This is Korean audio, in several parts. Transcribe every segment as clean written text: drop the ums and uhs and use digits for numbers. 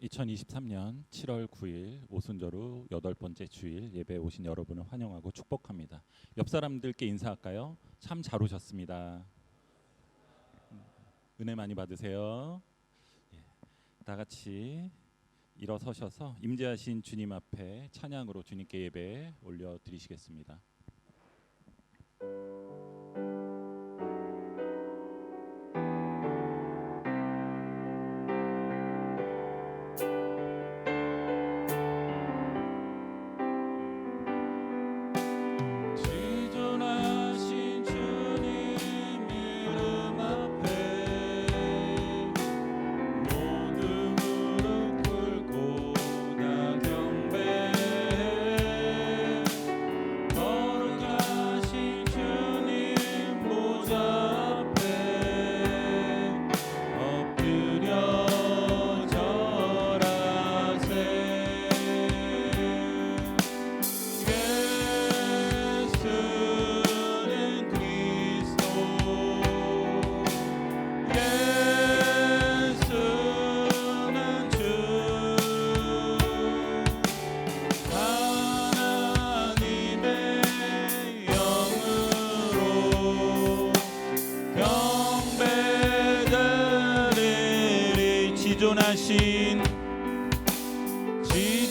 2023년 7월 9일 오순절후 8번째 주일 예배에 오신 여러분을 환영하고 축복합니다. 옆 사람들께 인사할까요? 참 잘 오셨습니다. 은혜 많이 받으세요. 다 같이 일어서셔서 임재하신 주님 앞에 찬양으로 주님께 예배 올려드리시겠습니다.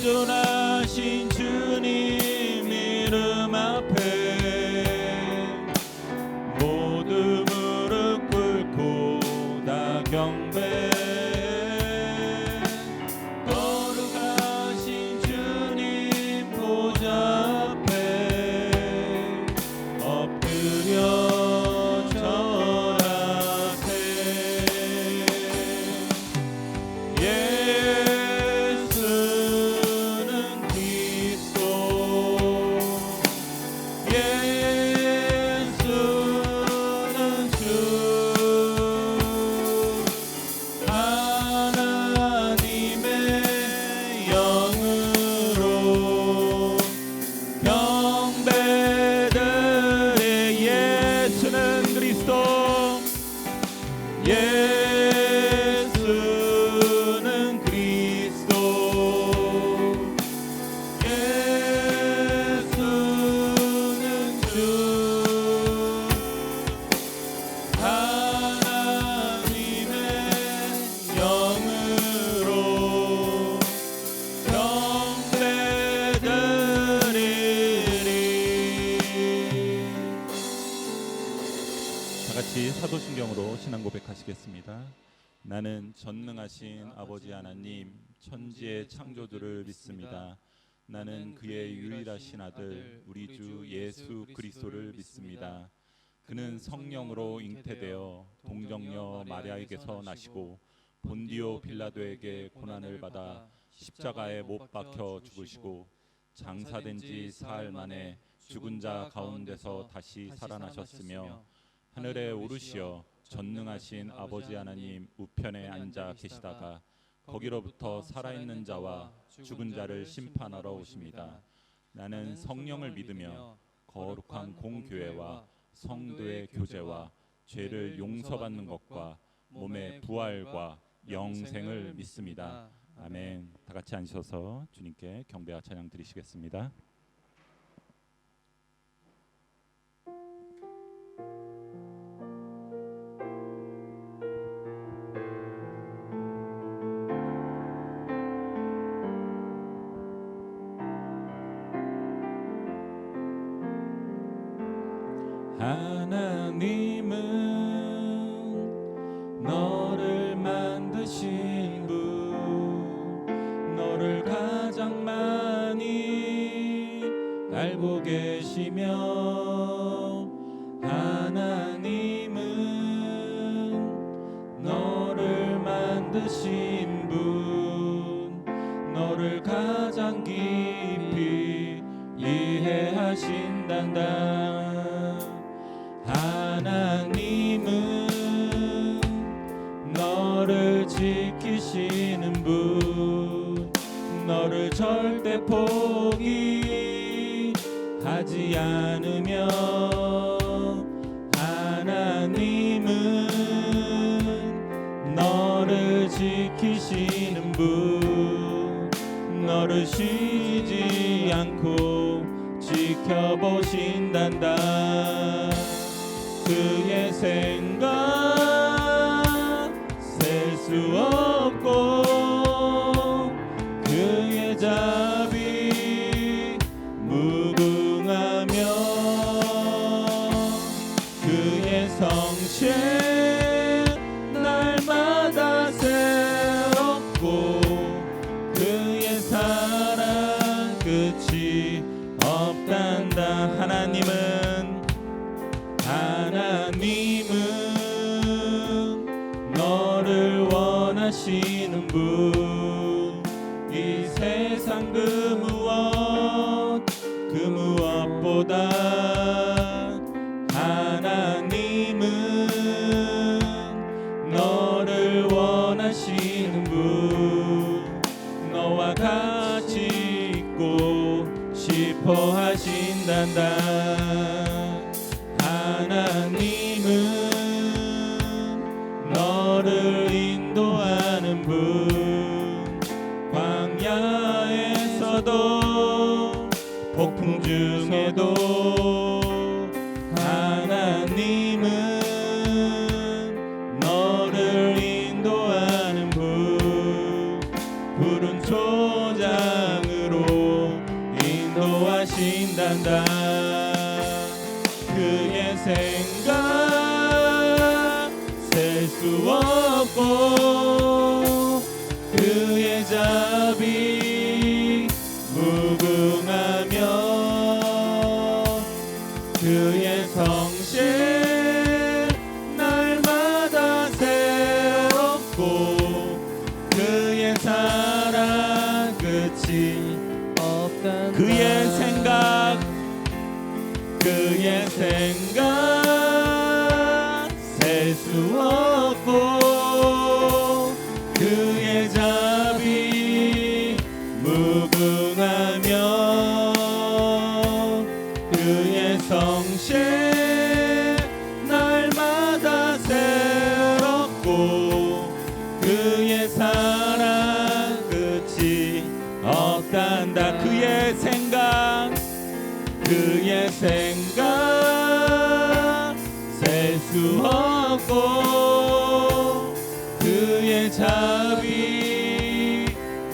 지존하신 주님 이름 앞에 모두 무릎 꿇고 다 경배 거룩하신 주님 보좌 앞에 엎드려 사도신경으로 신앙 고백하시겠습니다. 나는 전능하신 아버지 하나님 천지의 창조주를 믿습니다. 나는 그의 유일하신 아들 우리 주 예수 그리스도를 믿습니다. 그는 성령으로 잉태되어 동정녀 마리아에게서 나시고 본디오 빌라도에게 고난을 받아 십자가에 못 박혀 죽으시고 장사된 지 사흘 만에 죽은 자 가운데서 다시 살아나셨으며 하늘에 오르시어 전능하신 아버지 하나님 우편에 앉아 계시다가 거기로부터 살아있는 자와 죽은 자를 심판하러 오십니다. 나는 성령을 믿으며 거룩한 공교회와 성도의 교제와 죄를 용서받는 것과 몸의 부활과 영생을 믿습니다. 아멘. 다 같이 앉으셔서 주님께 경배와 찬양 드리시겠습니다. 하나님은 너를 만드신 분, 너를 가장 많이 알고 계시며 하나님은 너를 만드신 분, 너를 가장 깊이 이해하신단다. 하나님은 너를 지키시는 분, 너를 절대 포기하지 않으며 하나님은 너를 지키시는 분, 버리시지 않고 지켜보신단다. 그의 생각 셀 수 없고 그의 자비 무궁하며 그의 성실 날마다 새롭고 그의 사랑 끝이 없단다. 하나님은 너를 원하시는 분, 이 세상 그 무엇보다 하나님은 너를 원하시는 분, 너와 같이 있고 싶어 하신단다. 하나님은 너를 인도하는 분, 광야에서도 폭풍 중에도 하나님은 너를 인도하는 분, 푸른 초장으로 인도하신단다. 그의 생각 셀 수 없고 그의 자비 무궁하며 그의 성실 날마다 새롭고 그의 사랑 끝이 없단다. 그의 생각 셀 수 없고 그의 자비 무궁하며 그의 성실 날마다 새롭고 그의 사랑 끝이 없단다. 그의 생각 셀 수 없고 그의 자비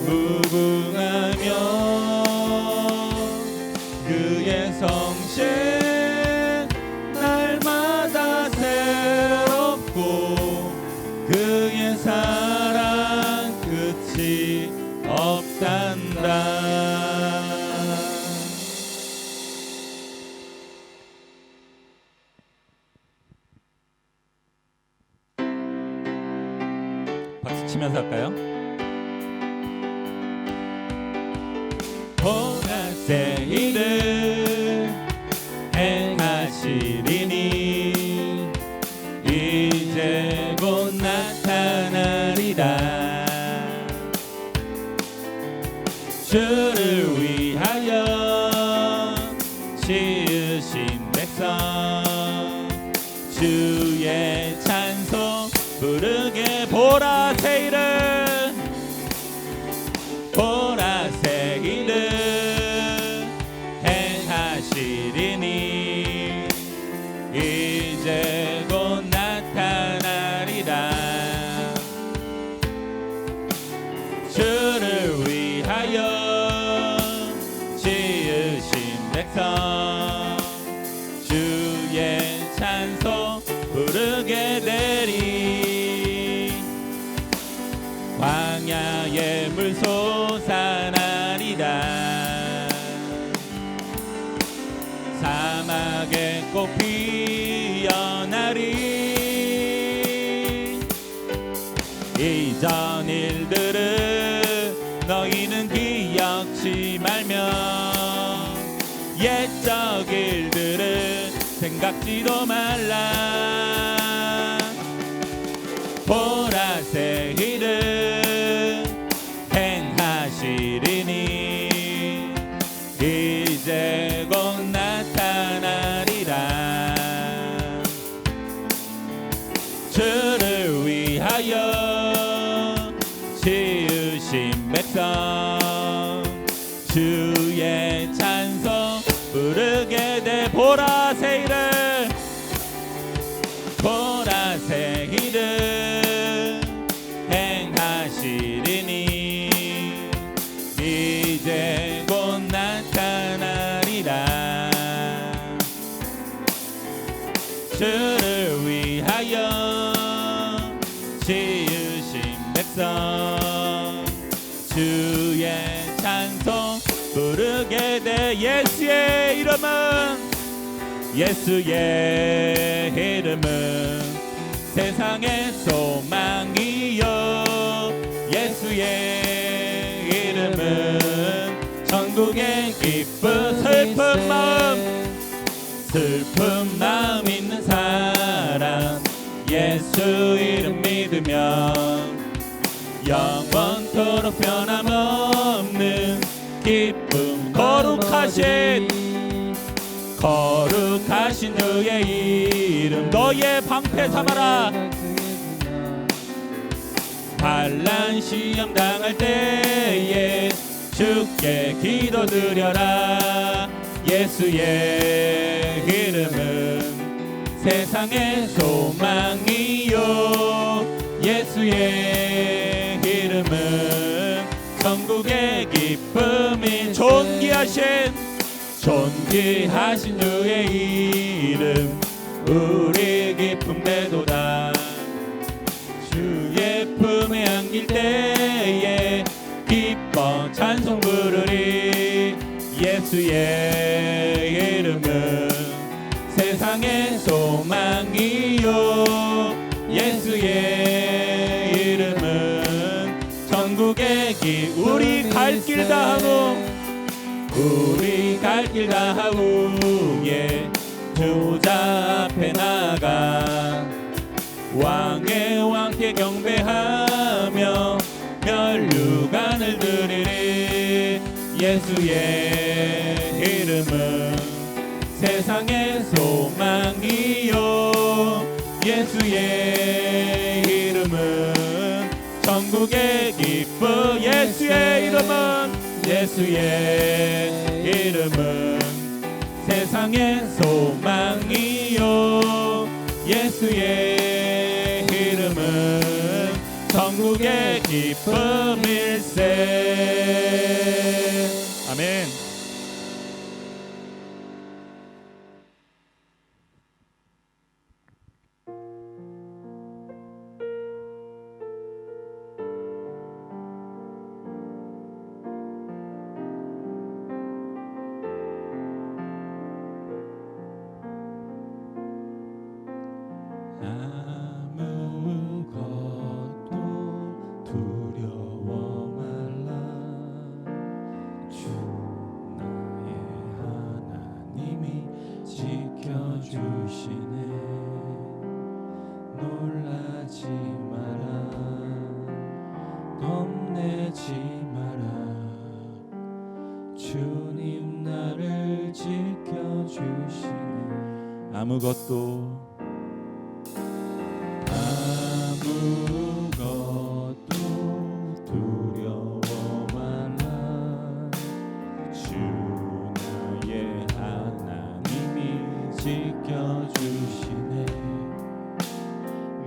무궁하며 그의 성실 날마다 새롭고 그의 사랑 끝이 없단다. 박수 치면서 할까요? 보라색 일을 행하시리니 이제 곧 나타나리라. 주를 위하여 지으신 백성 주의 찬송 부르게. 보라색 일을 행하시리니 이제 곧 나타나리라. 주를 위하여 지으신 백성 주의 찬송 부르게 되리. 광야의 물 솟아나리라. 사막의 꽃 피어나리. 이전 일들을 너희는 기억지 말며 옛적 일들을 생각지도 말라. 보라색 일을 행하시리니 이제 곧 나타나리라. 주를 위하여 지으신 백성 보라색 일을 행하시리니 이제 곧 나타나리라. 주를 위하여 지으신 백성 주의 찬송 부르게 돼. 예수의 이름은 세상의 소망이요. 예수의 이름은 천국의 기쁨. 슬픈 마음 있는 사람 예수 이름 믿으면 영원토록 변함없는 기쁨. 거룩하신 주의 이름 너의 방패 삼아라. 환난 시험 당할 때에 주께 기도드려라. 예수의 이름은 세상의 소망이요. 예수의 이름은 천국의 기쁨이. 존귀하신 주의 이름 우리 기쁨 되도다. 주의 품에 안길 때에 기뻐 찬송 부르리. 예수의 이름은 세상의 소망이요. 예수의 이름은 천국의 길. 우리 갈 길 다하고 예 주자 앞에 나가 왕의 왕께 경배하며 멸류관을 드리리. 예수의 이름은 세상의 소망이요. 예수의 이름은 천국의 기쁨. 예수의 이름은 세상의 소망이요. 예수의 이름은 천국의 기쁨일세. 아멘. 놀라지 마라, 겁내지 마라. 주님 나를 지켜주시네. 아무것도 두려워 말라. 주 나의 하나님이 지켜주시네.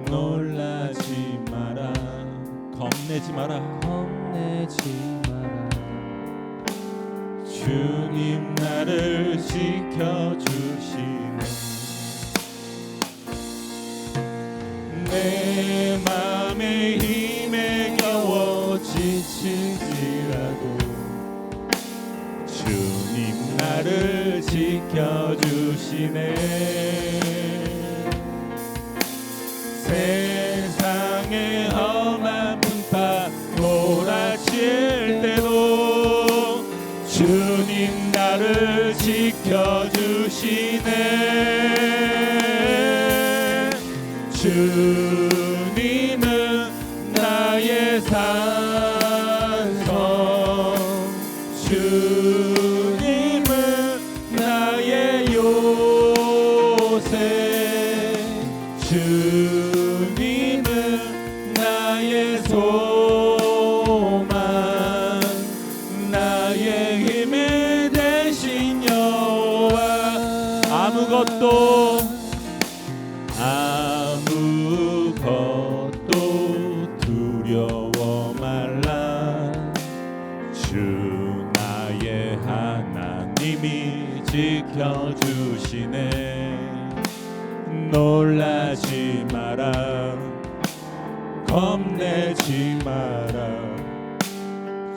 놀라지 마라, 겁내지 마라. 주님 나를 지켜주시네. 내 맘의 힘에 겨워 지치지라도 주님 나를 지켜주시네. 세상의 험한 풍파 몰아칠 때도 주님 나를 지켜주시네. 주님은 나의 산성, 주님은 나의 요새, 주님은 나의 소망, 나의 힘이 되신 여호와. 아무것도 두려워 말라. 주 나의 하나님이 지켜주시네. 놀라지 마라, 겁내지 마라.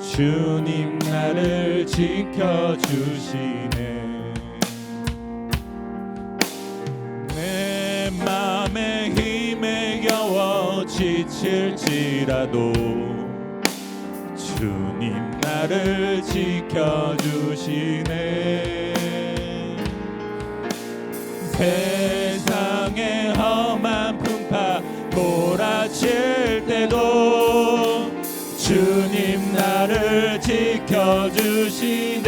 주님 나를 지켜주시네. 내 맘에 힘에 겨워 지칠지라도 주님 나를 지켜주시네. 세상의 험한 풍파 몰아칠 때도 주님 나를 지켜주시네.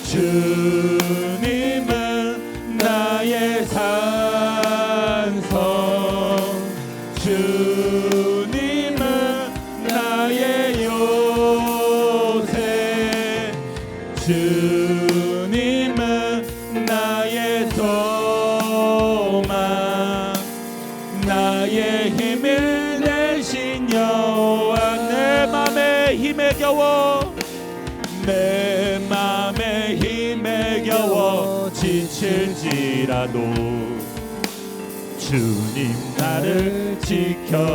주님은 나의 산성, 주님은 나의 요새, 주님은 나의 소망, 나의 힘을 대신 여호와. 내 맘에 힘에 겨워, 내 맘에 힘에 겨워 지칠지라도 주님 나를 지켜주시네.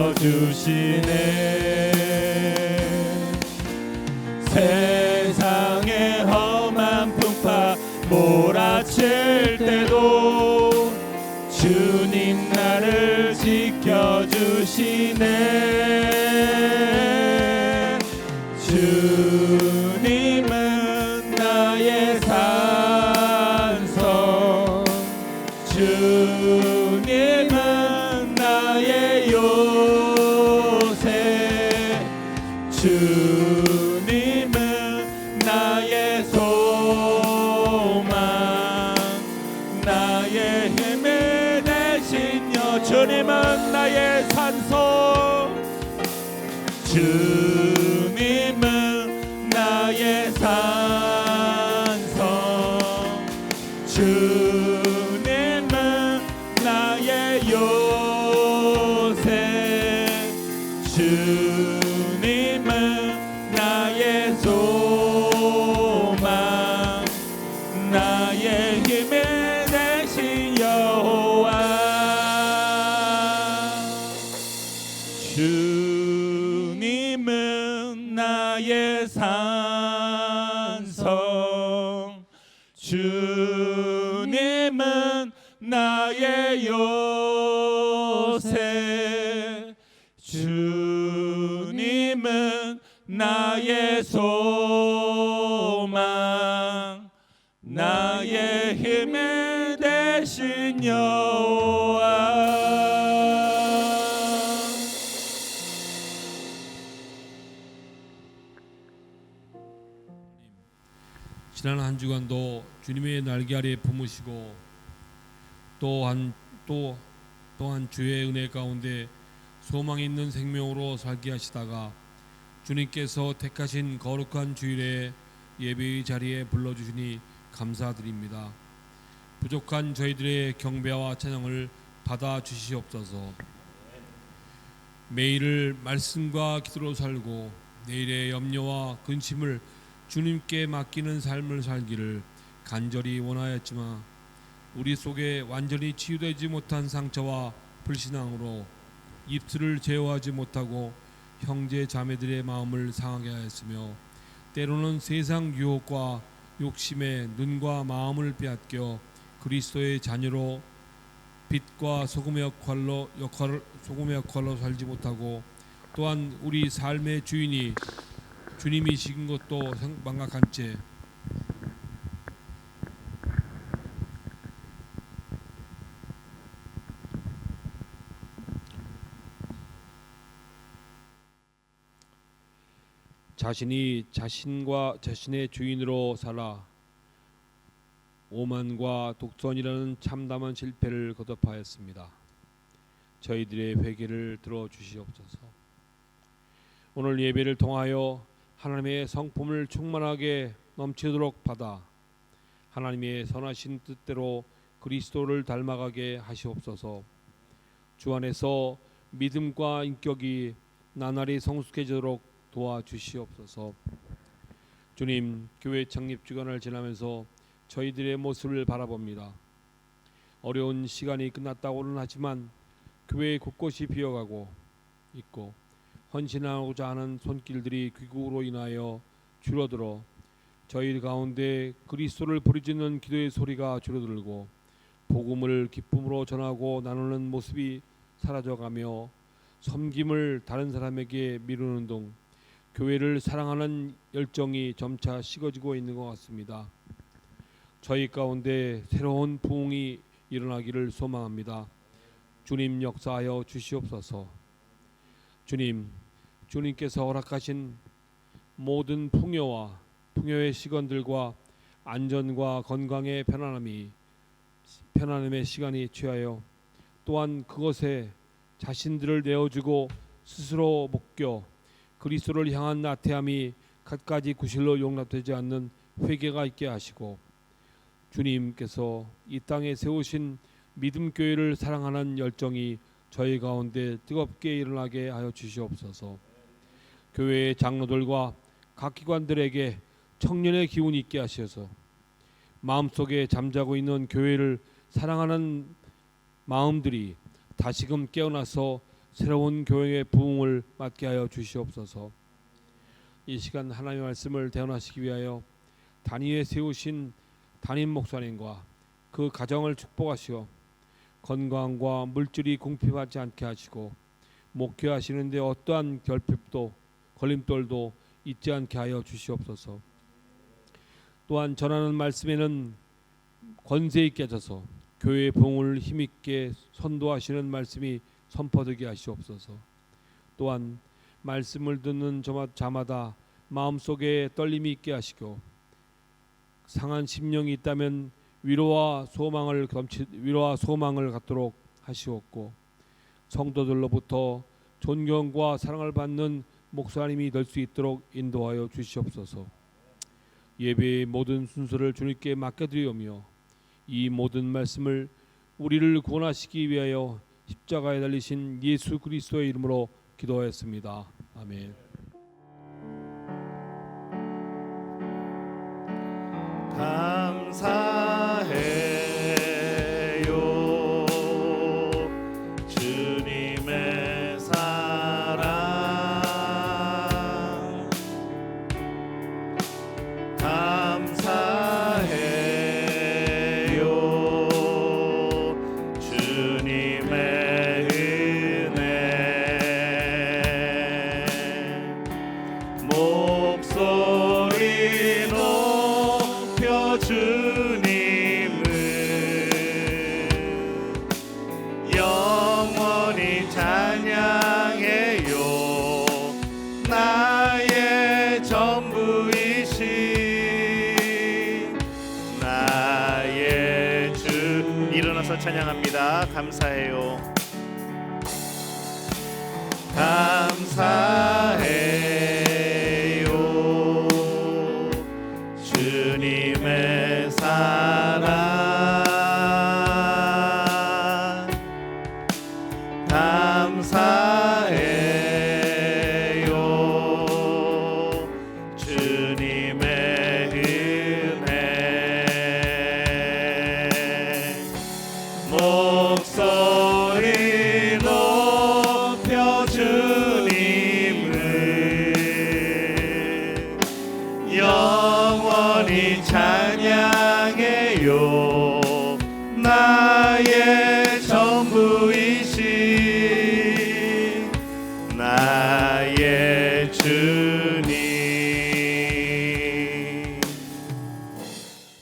세상의 험한 풍파 몰아칠 때도 주님 나를 지켜주시네. 주님은 나의 산성, 주님은 나의 요새, 주님은 나의 소망, 나의 힘을 대신 여. 주님은 나의 산성, 주님은 나의 산성, 주님은 나의 요새, 주님은 나의 소망, 나의 힘을 대신 여호와. 주님은 나의 산성, 주님은 나의 요새, 주님은 나의 소망, 나의 힘을 대신 여호와. 지난 한 주간도 주님의 날개 아래 품으시고 또한 주의 은혜 가운데 소망 있는 생명으로 살게 하시다가 주님께서 택하신 거룩한 주일에 예배의 자리에 불러주시니 감사드립니다. 부족한 저희들의 경배와 찬양을 받아주시옵소서. 매일을 말씀과 기도로 살고 내일의 염려와 근심을 주님께 맡기는 삶을 살기를 간절히 원하였지만 우리 속에 완전히 치유되지 못한 상처와 불신앙으로 입술을 제어하지 못하고 형제 자매들의 마음을 상하게 하였으며 때로는 세상 유혹과 욕심에 눈과 마음을 빼앗겨 그리스도의 자녀로 빛과 소금의 역할로 살지 못하고 또한 우리 삶의 주인이 주님이신 것도 망각한 채 자신이 자신과 자신의 주인으로 살아 오만과 독선이라는 참담한 실패를 거듭하였습니다. 저희들의 회개를 들어주시옵소서. 오늘 예배를 통하여 하나님의 성품을 충만하게 넘치도록 받아 하나님의 선하신 뜻대로 그리스도를 닮아가게 하시옵소서. 주 안에서 믿음과 인격이 나날이 성숙해지도록 도와주시옵소서. 주님, 교회 창립 주간을 지나면서 저희들의 모습을 바라봅니다. 어려운 시간이 끝났다고는 하지만 교회 곳곳이 비어가고 있고 헌신하고자 하는 손길들이 귀국으로 인하여 줄어들어 저희 가운데 그리스도를 부르짖는 기도의 소리가 줄어들고 복음을 기쁨으로 전하고 나누는 모습이 사라져가며 섬김을 다른 사람에게 미루는 등 교회를 사랑하는 열정이 점차 식어지고 있는 것 같습니다. 저희 가운데 새로운 부흥이 일어나기를 소망합니다. 주님 역사하여 주시옵소서. 주님께서 허락하신 모든 풍요의 시간들과 안전과 건강의 편안함의 시간이 취하여 또한 그것에 자신들을 내어주고 스스로 목겨 그리스도를 향한 나태함이 갖가지 구실로 용납되지 않는 회개가 있게 하시고 주님께서 이 땅에 세우신 믿음 교회를 사랑하는 열정이 저희 가운데 뜨겁게 일어나게 하여 주시옵소서. 교회의 장로들과 각 기관들에게 청년의 기운이 있게 하셔서 마음속에 잠자고 있는 교회를 사랑하는 마음들이 다시금 깨어나서 새로운 교회의 부흥을 맞게 하여 주시옵소서. 이 시간 하나님의 말씀을 대언하시기 위하여 단위에 세우신 담임 목사님과 그 가정을 축복하시어 건강과 물질이 궁핍하지 않게 하시고 목회하시는데 어떠한 결핍도 걸림돌도 있지 않게 하여 주시옵소서. 또한 전하는 말씀에는 권세 있게 하셔서 교회의 부흥을 힘있게 선도하시는 말씀이 선포되게 하시옵소서. 또한 말씀을 듣는 자마다 마음속에 떨림이 있게 하시고 상한 심령이 있다면 위로와 소망을 갖도록 하시옵고 성도들로부터 존경과 사랑을 받는 목사님이 될 수 있도록 인도하여 주시옵소서. 예배의 모든 순서를 주님께 맡겨드리오며 이 모든 말씀을 우리를 구원하시기 위하여 십자가에 달리신 예수 그리스도의 이름으로 기도하였습니다. 아멘. 감사해요 주님의 사랑 감사해요 주님의 은혜 목소리 높여 주님을 영원히 찬양해요 나의 전부이신 나의 주 일어나서 찬양합니다. 감사해요 감사해요 주님의 사랑 감사해요 주님의 은혜 목소리 높여 주님을 영원히 찬양해요 나의 전부이신 나의 주님.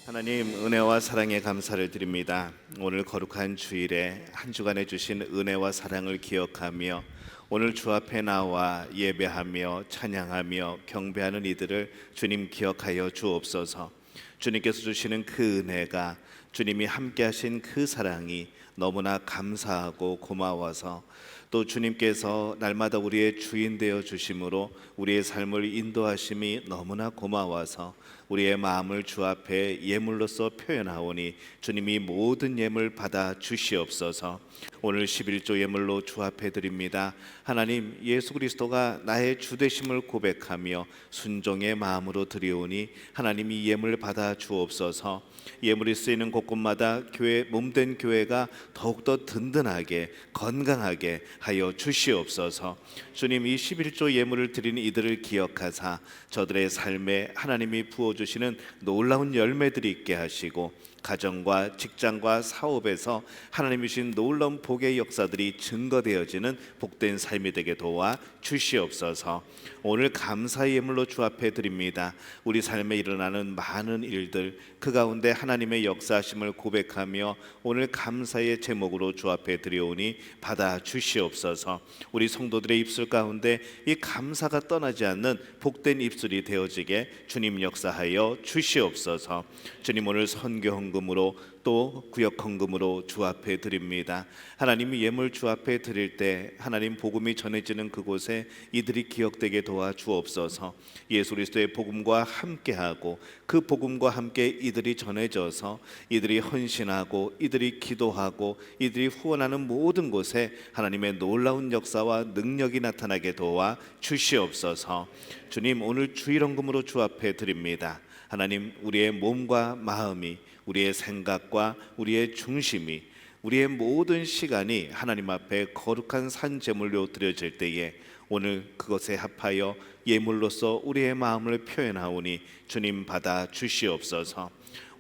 하나님 은혜와 사랑에 감사를 드립니다. 오늘 거룩한 주일에 한 주간에 주신 은혜와 사랑을 기억하며 오늘 주 앞에 나와 예배하며 찬양하며 경배하는 이들을 주님 기억하여 주옵소서. 주님께서 주시는 그 은혜가 주님이 함께 하신 그 사랑이 너무나 감사하고 고마워서 또 주님께서 날마다 우리의 주인 되어 주심으로 우리의 삶을 인도하심이 너무나 고마워서 우리의 마음을 주 앞에 예물로서 표현하오니 주님이 모든 예물 받아 주시옵소서. 오늘 11조 예물로 주 앞에 드립니다. 하나님, 예수 그리스도가 나의 주 되심을 고백하며 순종의 마음으로 드리오니 하나님이 예물 받아 주옵소서. 예물이 쓰이는 곳곳마다 교회 몸된 교회가 더욱더 든든하게 건강하게 하여 주시옵소서. 주님, 이 11조 예물을 드리는 이들을 기억하사 저들의 삶에 하나님이 부어주시는 놀라운 열매들이 있게 하시고 가정과 직장과 사업에서 하나님이 주신 놀라운 복의 역사들이 증거되어지는 복된 삶이 되게 도와 주시옵소서. 오늘 감사의 예물로 주 앞에 드립니다. 우리 삶에 일어나는 많은 일들 그 가운데 하나님의 역사하심을 고백하며 오늘 감사의 제목으로 주 앞에 드려오니 받아 주시옵소서. 우리 성도들의 입술 가운데 이 감사가 떠나지 않는 복된 입술이 되어지게 주님 역사하여 주시옵소서. 주님, 오늘 선교 헌금으로 또 구역 헌금으로 주 앞에 드립니다. 하나님이 예물 주 앞에 드릴 때 하나님 복음이 전해지는 그곳에 이들이 기억되게 도와 주옵소서. 예수 그리스도의 복음과 함께하고 그 복음과 함께 이들이 전해져서 이들이 헌신하고 이들이 기도하고 이들이 후원하는 모든 곳에 하나님의 놀라운 역사와 능력이 나타나게 도와 주시옵소서. 주님, 오늘 주일 헌금으로 주 앞에 드립니다. 하나님, 우리의 몸과 마음이 우리의 생각과 우리의 중심이 우리의 모든 시간이 하나님 앞에 거룩한 산 제물로 드려질 때에 오늘 그것에 합하여 예물로서 우리의 마음을 표현하오니 주님 받아 주시옵소서.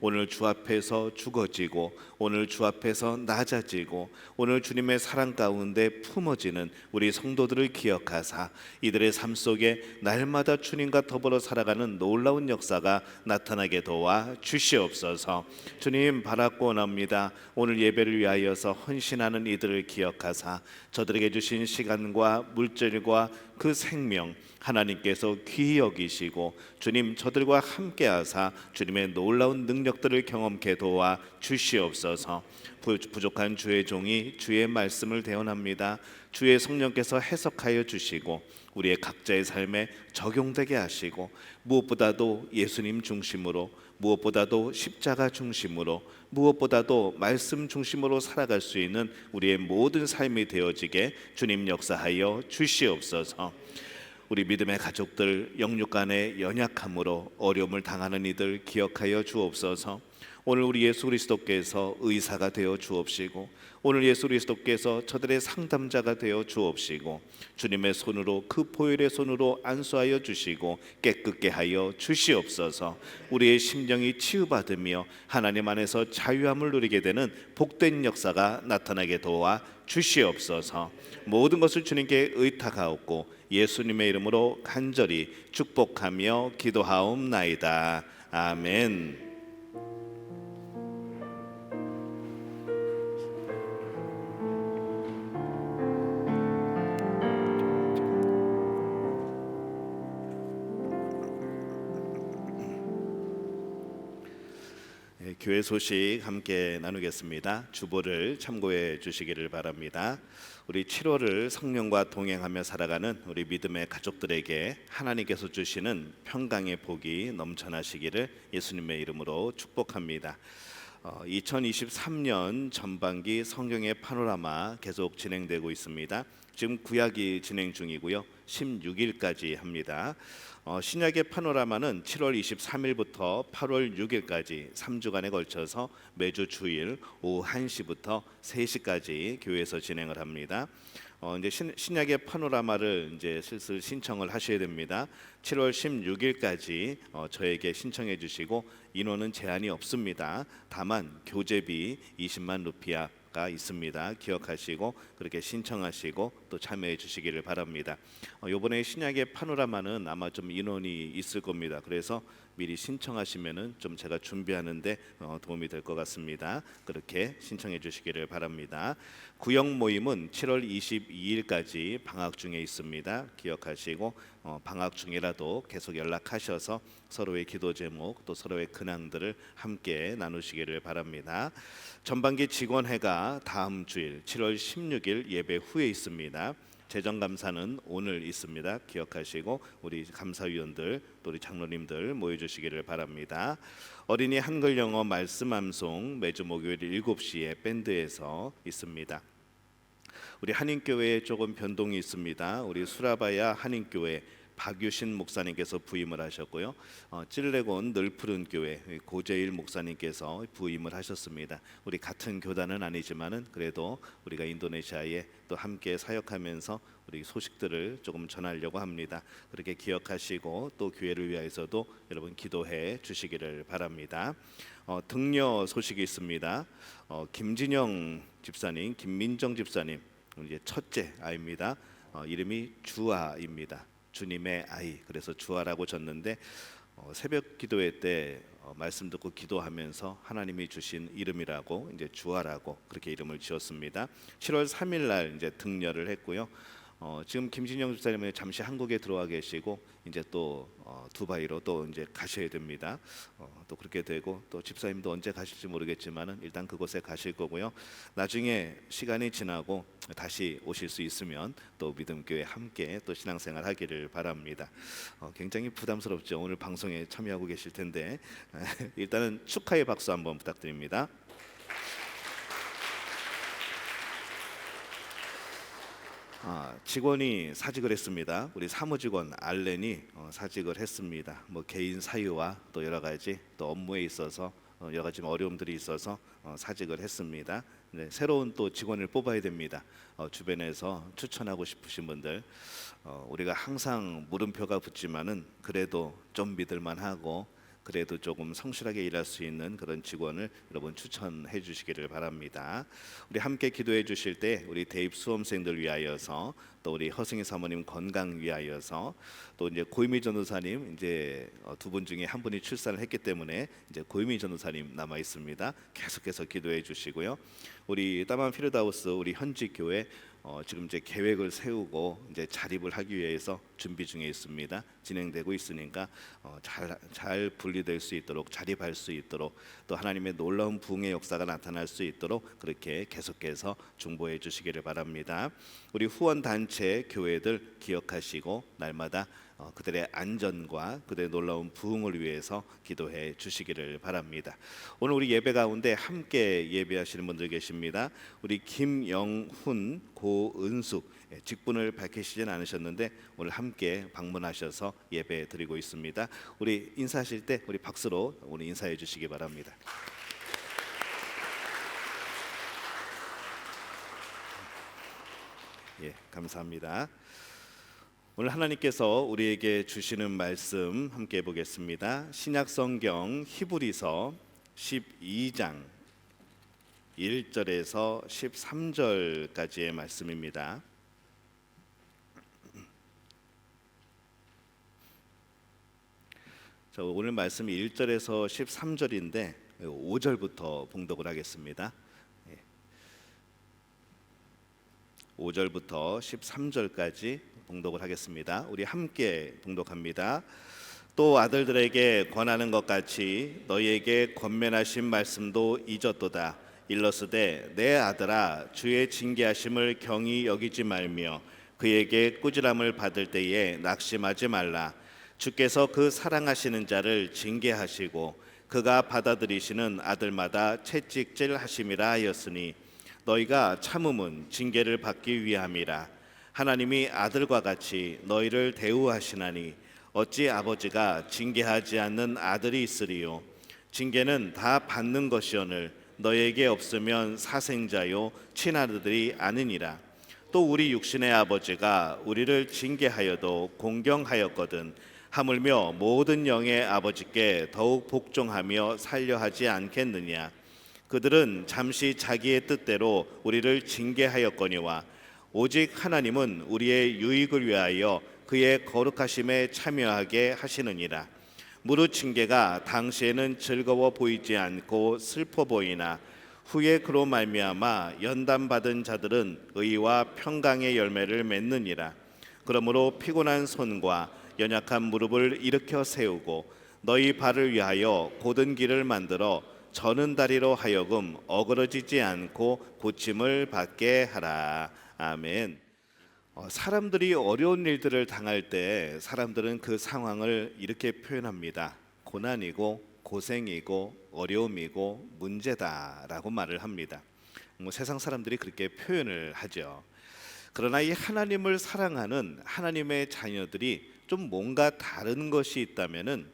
오늘 주 앞에서 죽어지고 오늘 주 앞에서 낮아지고 오늘 주님의 사랑 가운데 품어지는 우리 성도들을 기억하사 이들의 삶 속에 날마다 주님과 더불어 살아가는 놀라운 역사가 나타나게 도와 주시옵소서. 주님, 바라고 원합니다. 오늘 예배를 위하여서 헌신하는 이들을 기억하사 저들에게 주신 시간과 물질과 그 생명 하나님께서 귀히 여기시고 주님 저들과 함께하사 주님의 놀라운 능력들을 경험케 도와 주시옵소서. 부족한 주의 종이 주의 말씀을 대언합니다. 주의 성령께서 해석하여 주시고 우리의 각자의 삶에 적용되게 하시고 무엇보다도 예수님 중심으로 무엇보다도 십자가 중심으로 무엇보다도 말씀 중심으로 살아갈 수 있는 우리의 모든 삶이 되어지게 주님 역사하여 주시옵소서. 우리 믿음의 가족들 영육 간의 연약함으로 어려움을 당하는 이들 기억하여 주옵소서. 오늘 우리 예수 그리스도께서 의사가 되어 주옵시고 오늘 예수 그리스도께서 저들의 상담자가 되어 주옵시고 주님의 손으로 그 보혈의 손으로 안수하여 주시고 깨끗게 하여 주시옵소서. 우리의 심령이 치유받으며 하나님 안에서 자유함을 누리게 되는 복된 역사가 나타나게 도와 주시옵소서. 모든 것을 주님께 의탁하옵고 예수님의 이름으로 간절히 축복하며 기도하옵나이다. 아멘. 교회 소식 함께 나누겠습니다. 주보를 참고해 주시기를 바랍니다. 우리 7월을 성령과 동행하며 살아가는 우리 믿음의 가족들에게 하나님께서 주시는 평강의 복이 넘쳐나시기를 예수님의 이름으로 축복합니다. 2023년 전반기 성경의 파노라마 계속 진행되고 있습니다. 지금 구약이 진행 중이고요. 16일까지 합니다. 신약의 파노라마는 7월 23일부터 8월 6일까지 3주간에 걸쳐서 매주 주일 오후 1시부터 3시까지 교회에서 진행을 합니다. 이제 신약의 파노라마를 이제 슬슬 신청을 하셔야 됩니다. 7월 16일까지 저에게 신청해 주시고 인원은 제한이 없습니다. 다만 교재비 20만 루피아가 있습니다. 기억하시고 그렇게 신청하시고 또 참여해 주시기를 바랍니다. 이번에 신약의 파노라마는 아마 좀 인원이 있을 겁니다. 그래서 미리 신청하시면은 좀 제가 준비하는데 도움이 될 것 같습니다. 그렇게 신청해 주시기를 바랍니다. 구역 모임은 7월 22일까지 방학 중에 있습니다. 기억하시고 방학 중이라도 계속 연락하셔서 서로의 기도 제목 또 서로의 근황들을 함께 나누시기를 바랍니다. 전반기 직원회가 다음 주일 7월 16일 예배 후에 있습니다. 재정감사는 오늘 있습니다. 기억하시고 우리 감사위원들 또 우리 장로님들 모여주시기를 바랍니다. 어린이 한글 영어 말씀 암송 매주 목요일 7시에 밴드에서 있습니다. 우리 한인교회에 조금 변동이 있습니다. 우리 수라바야 한인교회 박유신 목사님께서 부임을 하셨고요. 찔레곤 늘푸른 교회 고재일 목사님께서 부임을 하셨습니다. 우리 같은 교단은 아니지만은 그래도 우리가 인도네시아에 또 함께 사역하면서 우리 소식들을 조금 전하려고 합니다. 그렇게 기억하시고 또 교회를 위해서도 여러분 기도해 주시기를 바랍니다. 등려 소식이 있습니다. 김진영 집사님, 김민정 집사님 이제 첫째 아이입니다. 이름이 주아입니다. 주님의 아이, 그래서 주아라고 졌는데 새벽 기도회 때 말씀 듣고 기도하면서 하나님이 주신 이름이라고 이제 주아라고 그렇게 이름을 지었습니다. 7월 3일 날 이제 등려를 했고요. 지금 김진영 집사님은 잠시 한국에 들어와 계시고 이제 또 두바이로 또 이제 가셔야 됩니다. 또 그렇게 되고 또 집사님도 언제 가실지 모르겠지만은 일단 그곳에 가실 거고요. 나중에 시간이 지나고 다시 오실 수 있으면 또 믿음교회 함께 또 신앙생활 하기를 바랍니다. 굉장히 부담스럽죠. 오늘 방송에 참여하고 계실 텐데 일단은 축하의 박수 한번 부탁드립니다. 직원이 사직을 했습니다. 우리 사무직원 알렌이 사직을 했습니다. 뭐 개인 사유와 또 여러 가지 또 업무에 있어서 여러 가지 어려움들이 있어서 사직을 했습니다. 네, 새로운 또 직원을 뽑아야 됩니다. 주변에서 추천하고 싶으신 분들 우리가 항상 물음표가 붙지만은 그래도 좀 믿을만하고 그래도 조금 성실하게 일할 수 있는 그런 직원을 여러분 추천해 주시기를 바랍니다. 우리 함께 기도해 주실 때 우리 대입 수험생들 위하여서 또 우리 허승희 사모님 건강 위하여서 또 이제 고유미 전도사님 이제 두 분 중에 한 분이 출산을 했기 때문에 이제 고유미 전도사님 남아 있습니다. 계속해서 기도해 주시고요. 우리 따만 피르다우스 우리 현지 교회 지금 이제 계획을 세우고 이제 자립을 하기 위해서 준비 중에 있습니다. 진행되고 있으니까 잘 분리될 수 있도록 자립할 수 있도록 또 하나님의 놀라운 부흥의 역사가 나타날 수 있도록 그렇게 계속해서 중보해 주시기를 바랍니다. 우리 후원 단체 교회들 기억하시고 날마다 그들의 안전과 그들의 놀라운 부흥을 위해서 기도해 주시기를 바랍니다. 오늘 우리 예배 가운데 함께 예배하시는 분들 계십니다. 우리 김영훈, 고은숙 직분을 밝히시진 않으셨는데 오늘 함께 방문하셔서 예배 드리고 있습니다. 우리 인사하실 때 우리 박수로 오늘 인사해 주시기 바랍니다. 예, 감사합니다. 오늘 하나님께서 우리에게 주시는 말씀 함께 보겠습니다. 신약성경 히브리서 12장 1절에서 13절까지의 말씀입니다. 오늘 말씀이 1절에서 13절인데 5절부터 봉독을 하겠습니다. 5절부터 13절까지 봉독을 하겠습니다. 우리 함께 봉독합니다. 또 아들들에게 권하는 것 같이 너희에게 권면하신 말씀도 잊었도다. 일러스되 내 아들아 주의 징계하심을 경히 여기지 말며 그에게 꾸지람을 받을 때에 낙심하지 말라. 주께서 그 사랑하시는 자를 징계하시고 그가 받아들이시는 아들마다 채찍질 하심이라 하였으니 너희가 참음은 징계를 받기 위함이라. 하나님이 아들과 같이 너희를 대우하시나니 어찌 아버지가 징계하지 않는 아들이 있으리요. 징계는 다 받는 것이오늘 너희에게 없으면 사생자요 친아들이 아니니라. 또 우리 육신의 아버지가 우리를 징계하여도 공경하였거든 하물며 모든 영의 아버지께 더욱 복종하며 살려하지 않겠느냐. 그들은 잠시 자기의 뜻대로 우리를 징계하였거니와 오직 하나님은 우리의 유익을 위하여 그의 거룩하심에 참여하게 하시느니라. 무릇 징계가 당시에는 즐거워 보이지 않고 슬퍼 보이나 후에 그로 말미암아 연단받은 자들은 의와 평강의 열매를 맺느니라. 그러므로 피곤한 손과 연약한 무릎을 일으켜 세우고 너희 발을 위하여 곧은 길을 만들어 저는 다리로 하여금 어그러지지 않고 고침을 받게 하라. 아멘. 사람들이 어려운 일들을 당할 때 사람들은 그 상황을 이렇게 표현합니다. 고난이고 고생이고 어려움이고 문제다라고 말을 합니다. 세상 사람들이 그렇게 표현을 하죠. 그러나 이 하나님을 사랑하는 하나님의 자녀들이 좀 뭔가 다른 것이 있다면은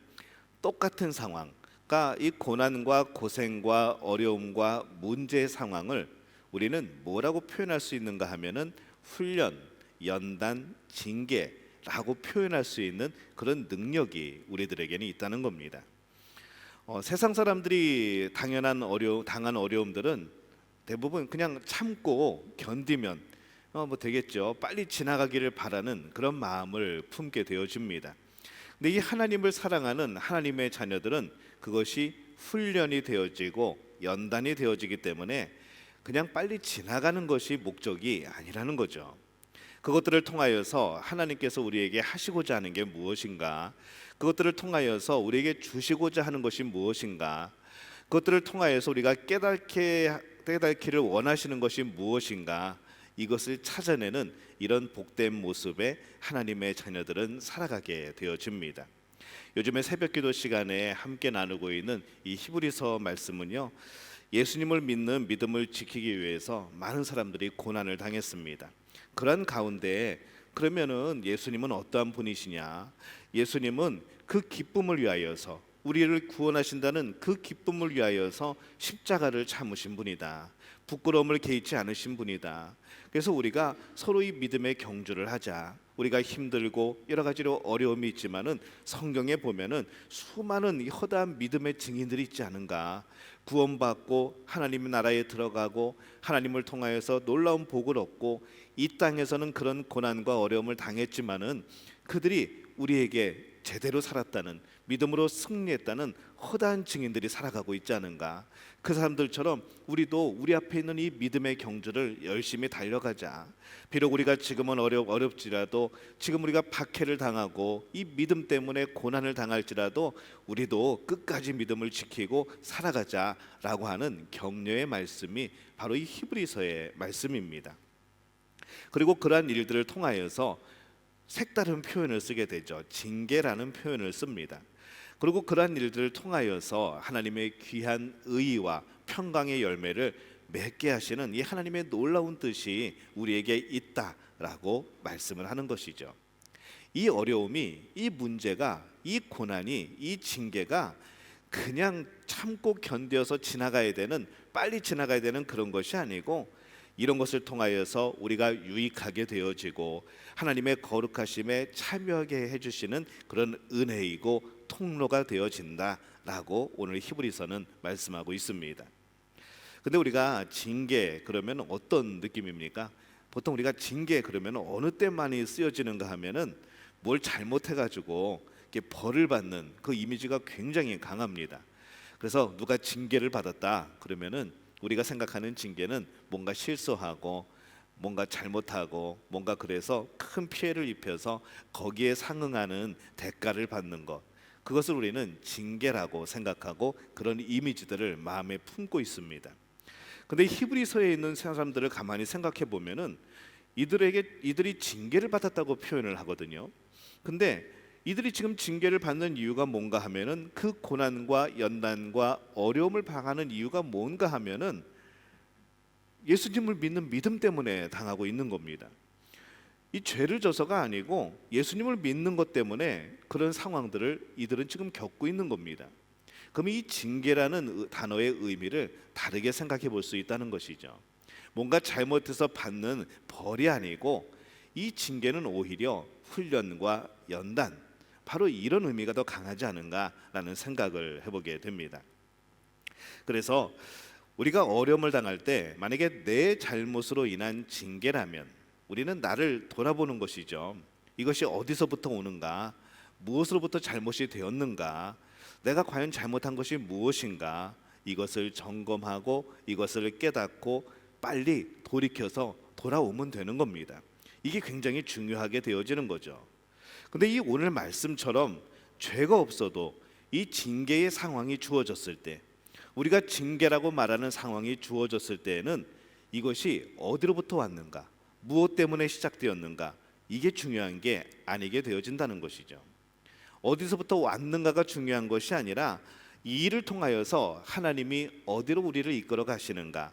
똑같은 상황, 그러니까 이 고난과 고생과 어려움과 문제의 상황을 우리는 뭐라고 표현할 수 있는가 하면은 훈련, 연단, 징계라고 표현할 수 있는 그런 능력이 우리들에게는 있다는 겁니다. 세상 사람들이 당한 어려움들은 대부분 그냥 참고 견디면 뭐 되겠죠. 빨리 지나가기를 바라는 그런 마음을 품게 되어집니다. 근데 이 하나님을 사랑하는 하나님의 자녀들은 그것이 훈련이 되어지고 연단이 되어지기 때문에 그냥 빨리 지나가는 것이 목적이 아니라는 거죠. 그것들을 통하여서 하나님께서 우리에게 하시고자 하는 게 무엇인가? 그것들을 통하여서 우리에게 주시고자 하는 것이 무엇인가? 그것들을 통하여서 우리가 깨닫기를 원하시는 것이 무엇인가? 이것을 찾아내는 이런 복된 모습에 하나님의 자녀들은 살아가게 되어집니다. 요즘에 새벽기도 시간에 함께 나누고 있는 이 히브리서 말씀은요, 예수님을 믿는 믿음을 지키기 위해서 많은 사람들이 고난을 당했습니다. 그런 가운데 그러면은 예수님은 어떠한 분이시냐? 예수님은 그 기쁨을 위하여서 우리를 구원하신다는 그 기쁨을 위하여서 십자가를 참으신 분이다. 부끄러움을 개의치 않으신 분이다. 그래서 우리가 서로 이 믿음의 경주를 하자. 우리가 힘들고 여러 가지로 어려움이 있지만은 성경에 보면은 수많은 이 허다한 믿음의 증인들이 있지 않은가. 구원받고 하나님의 나라에 들어가고 하나님을 통하여서 놀라운 복을 얻고 이 땅에서는 그런 고난과 어려움을 당했지만은 그들이 우리에게 제대로 살았다는, 믿음으로 승리했다는 허다한 증인들이 살아가고 있지 않은가. 그 사람들처럼 우리도 우리 앞에 있는 이 믿음의 경주를 열심히 달려가자. 비록 우리가 지금은 어렵지라도, 지금 우리가 박해를 당하고 이 믿음 때문에 고난을 당할지라도 우리도 끝까지 믿음을 지키고 살아가자라고 하는 격려의 말씀이 바로 이 히브리서의 말씀입니다. 그리고 그러한 일들을 통하여서 색다른 표현을 쓰게 되죠. 징계라는 표현을 씁니다. 그리고 그러한 일들을 통하여서 하나님의 귀한 의와 평강의 열매를 맺게 하시는 이 하나님의 놀라운 뜻이 우리에게 있다라고 말씀을 하는 것이죠. 이 어려움이, 이 문제가, 이 고난이, 이 징계가 그냥 참고 견뎌서 지나가야 되는, 빨리 지나가야 되는 그런 것이 아니고 이런 것을 통하여서 우리가 유익하게 되어지고 하나님의 거룩하심에 참여하게 해주시는 그런 은혜이고 통로가 되어진다라고 오늘 히브리서는 말씀하고 있습니다. 근데 우리가 징계 그러면 어떤 느낌입니까? 보통 우리가 징계 그러면 어느 때 많이 쓰여지는가 하면은 뭘 잘못해가지고 이렇게 벌을 받는 그 이미지가 굉장히 강합니다. 그래서 누가 징계를 받았다 그러면은 우리가 생각하는 징계는 뭔가 실수하고 뭔가 잘못하고 뭔가 그래서 큰 피해를 입혀서 거기에 상응하는 대가를 받는 것, 그것을 우리는 징계라고 생각하고 그런 이미지들을 마음에 품고 있습니다. 근데 히브리서에 있는 사람들을 가만히 생각해 보면은 이들이 징계를 받았다고 표현을 하거든요. 근데 이들이 지금 징계를 받는 이유가 뭔가 하면은 그 고난과 연단과 어려움을 당하는 이유가 뭔가 하면은 예수님을 믿는 믿음 때문에 당하고 있는 겁니다. 이 죄를 져서가 아니고 예수님을 믿는 것 때문에 그런 상황들을 이들은 지금 겪고 있는 겁니다. 그럼 이 징계라는 단어의 의미를 다르게 생각해 볼 수 있다는 것이죠. 뭔가 잘못해서 받는 벌이 아니고 이 징계는 오히려 훈련과 연단, 바로 이런 의미가 더 강하지 않은가라는 생각을 해보게 됩니다. 그래서 우리가 어려움을 당할 때 만약에 내 잘못으로 인한 징계라면 우리는 나를 돌아보는 것이죠. 이것이 어디서부터 오는가? 무엇으로부터 잘못이 되었는가, 내가 과연 잘못한 것이 무엇인가, 이것을 점검하고 이것을 깨닫고 빨리 돌이켜서 돌아오면 되는 겁니다. 이게 굉장히 중요하게 되어지는 거죠. 근데 이 오늘 말씀처럼 죄가 없어도 이 징계의 상황이 주어졌을 때, 우리가 징계라고 말하는 상황이 주어졌을 때에는 이것이 어디로부터 왔는가, 무엇 때문에 시작되었는가, 이게 중요한 게 아니게 되어진다는 것이죠. 어디서부터 왔는가가 중요한 것이 아니라 이 일을 통하여서 하나님이 어디로 우리를 이끌어 가시는가,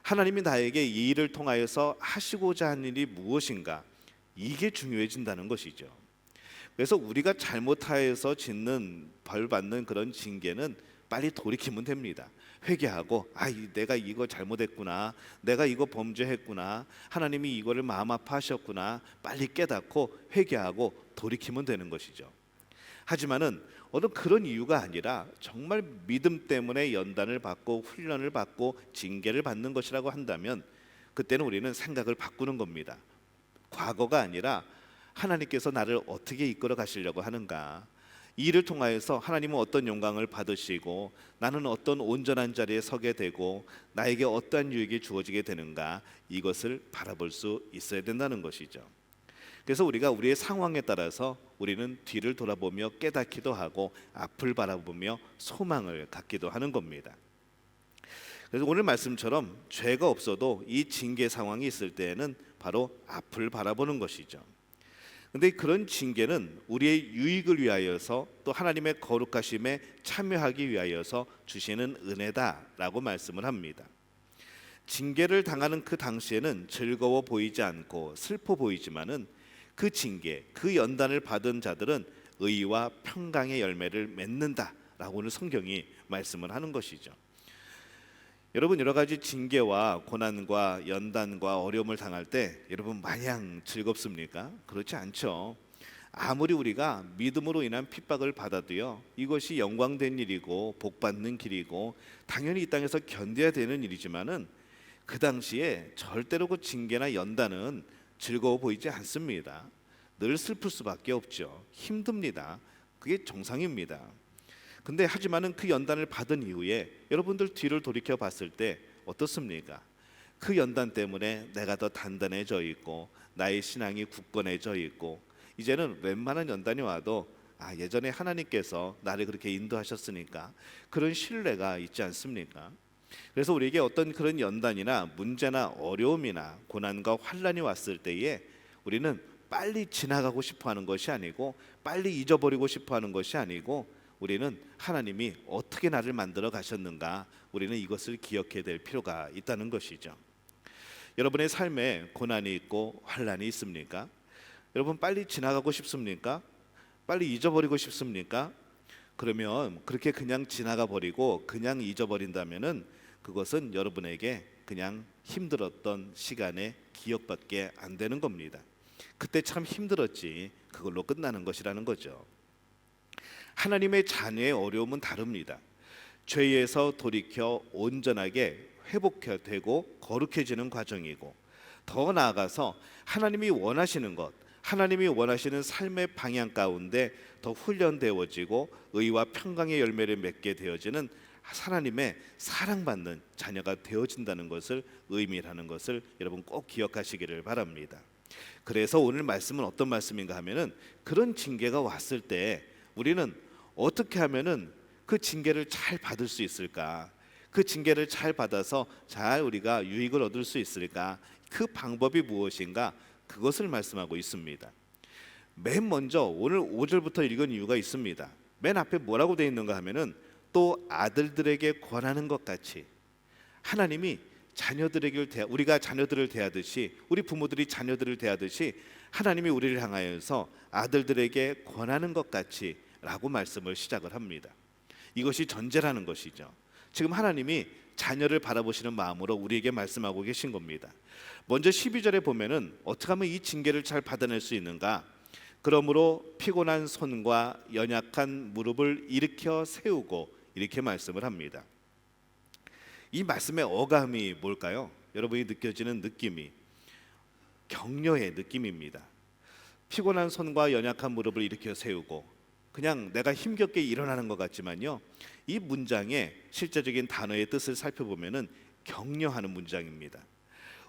하나님이 나에게 이 일을 통하여서 하시고자 하는 일이 무엇인가, 이게 중요해진다는 것이죠. 그래서 우리가 잘못하여서 짓는 벌 받는 그런 징계는 빨리 돌이키면 됩니다. 회개하고 내가 이거 잘못했구나, 내가 이거 범죄했구나, 하나님이 이거를 마음 아파하셨구나, 빨리 깨닫고 회개하고 돌이키면 되는 것이죠. 하지만은 어떤 그런 이유가 아니라 정말 믿음 때문에 연단을 받고 훈련을 받고 징계를 받는 것이라고 한다면 그때는 우리는 생각을 바꾸는 겁니다. 과거가 아니라 하나님께서 나를 어떻게 이끌어 가시려고 하는가, 이 일을 통하여서 하나님은 어떤 영광을 받으시고 나는 어떤 온전한 자리에 서게 되고 나에게 어떠한 유익이 주어지게 되는가, 이것을 바라볼 수 있어야 된다는 것이죠. 그래서 우리가 우리의 상황에 따라서 우리는 뒤를 돌아보며 깨닫기도 하고 앞을 바라보며 소망을 갖기도 하는 겁니다. 그래서 오늘 말씀처럼 죄가 없어도 이 징계 상황이 있을 때에는 바로 앞을 바라보는 것이죠. 근데 그런 징계는 우리의 유익을 위하여서 또 하나님의 거룩하심에 참여하기 위하여서 주시는 은혜다라고 말씀을 합니다. 징계를 당하는 그 당시에는 즐거워 보이지 않고 슬퍼 보이지만은 그 징계, 그 연단을 받은 자들은 의와 평강의 열매를 맺는다라고 오늘 성경이 말씀을 하는 것이죠. 여러분, 여러 가지 징계와 고난과 연단과 어려움을 당할 때 여러분 마냥 즐겁습니까? 그렇지 않죠. 아무리 우리가 믿음으로 인한 핍박을 받아도요, 이것이 영광된 일이고 복받는 길이고 당연히 이 땅에서 견뎌야 되는 일이지만은 그 당시에 절대로 그 징계나 연단은 즐거워 보이지 않습니다. 늘 슬플 수밖에 없죠. 힘듭니다. 그게 정상입니다. 근데 하지만은 그 연단을 받은 이후에 여러분들 뒤를 돌이켜 봤을 때 어떻습니까? 그 연단 때문에 내가 더 단단해져 있고 나의 신앙이 굳건해져 있고 이제는 웬만한 연단이 와도 예전에 하나님께서 나를 그렇게 인도하셨으니까 그런 신뢰가 있지 않습니까? 그래서 우리에게 어떤 그런 연단이나 문제나 어려움이나 고난과 환난이 왔을 때에 우리는 빨리 지나가고 싶어 하는 것이 아니고 빨리 잊어버리고 싶어 하는 것이 아니고 우리는 하나님이 어떻게 나를 만들어 가셨는가, 우리는 이것을 기억해야 될 필요가 있다는 것이죠. 여러분의 삶에 고난이 있고 환난이 있습니까? 여러분 빨리 지나가고 싶습니까? 빨리 잊어버리고 싶습니까? 그러면 그렇게 그냥 지나가 버리고 그냥 잊어버린다면은 그것은 여러분에게 그냥 힘들었던 시간의 기억밖에 안 되는 겁니다. 그때 참 힘들었지, 그걸로 끝나는 것이라는 거죠. 하나님의 자녀의 어려움은 다릅니다. 죄에서 돌이켜 온전하게 회복되고 거룩해지는 과정이고 더 나아가서 하나님이 원하시는 것, 하나님이 원하시는 삶의 방향 가운데 더 훈련되어지고 의와 평강의 열매를 맺게 되어지는 하나님의 사랑받는 자녀가 되어진다는 것을 의미하는 것을 여러분 꼭 기억하시기를 바랍니다. 그래서 오늘 말씀은 어떤 말씀인가 하면은 그런 징계가 왔을 때 우리는 어떻게 하면은 그 징계를 잘 받을 수 있을까? 그 징계를 잘 받아서 잘 우리가 유익을 얻을 수 있을까? 그 방법이 무엇인가? 그것을 말씀하고 있습니다. 맨 먼저 오늘 5절부터 읽은 이유가 있습니다. 맨 앞에 뭐라고 되어 있는가 하면은 또 아들들에게 권하는 것 같이 하나님이 우리가 자녀들을 대하듯이 우리 부모들이 자녀들을 대하듯이 하나님이 우리를 향하여서 아들들에게 권하는 것 같이 라고 말씀을 시작을 합니다. 이것이 전제라는 것이죠. 지금 하나님이 자녀를 바라보시는 마음으로 우리에게 말씀하고 계신 겁니다. 먼저 12절에 보면은 어떻게 하면 이 징계를 잘 받아낼 수 있는가? 그러므로 피곤한 손과 연약한 무릎을 일으켜 세우고 이렇게 말씀을 합니다. 이 말씀의 어감이 뭘까요? 여러분이 느껴지는 느낌이 격려의 느낌입니다. 피곤한 손과 연약한 무릎을 일으켜 세우고 그냥 내가 힘겹게 일어나는 것 같지만요, 이 문장의 실제적인 단어의 뜻을 살펴보면은 격려하는 문장입니다.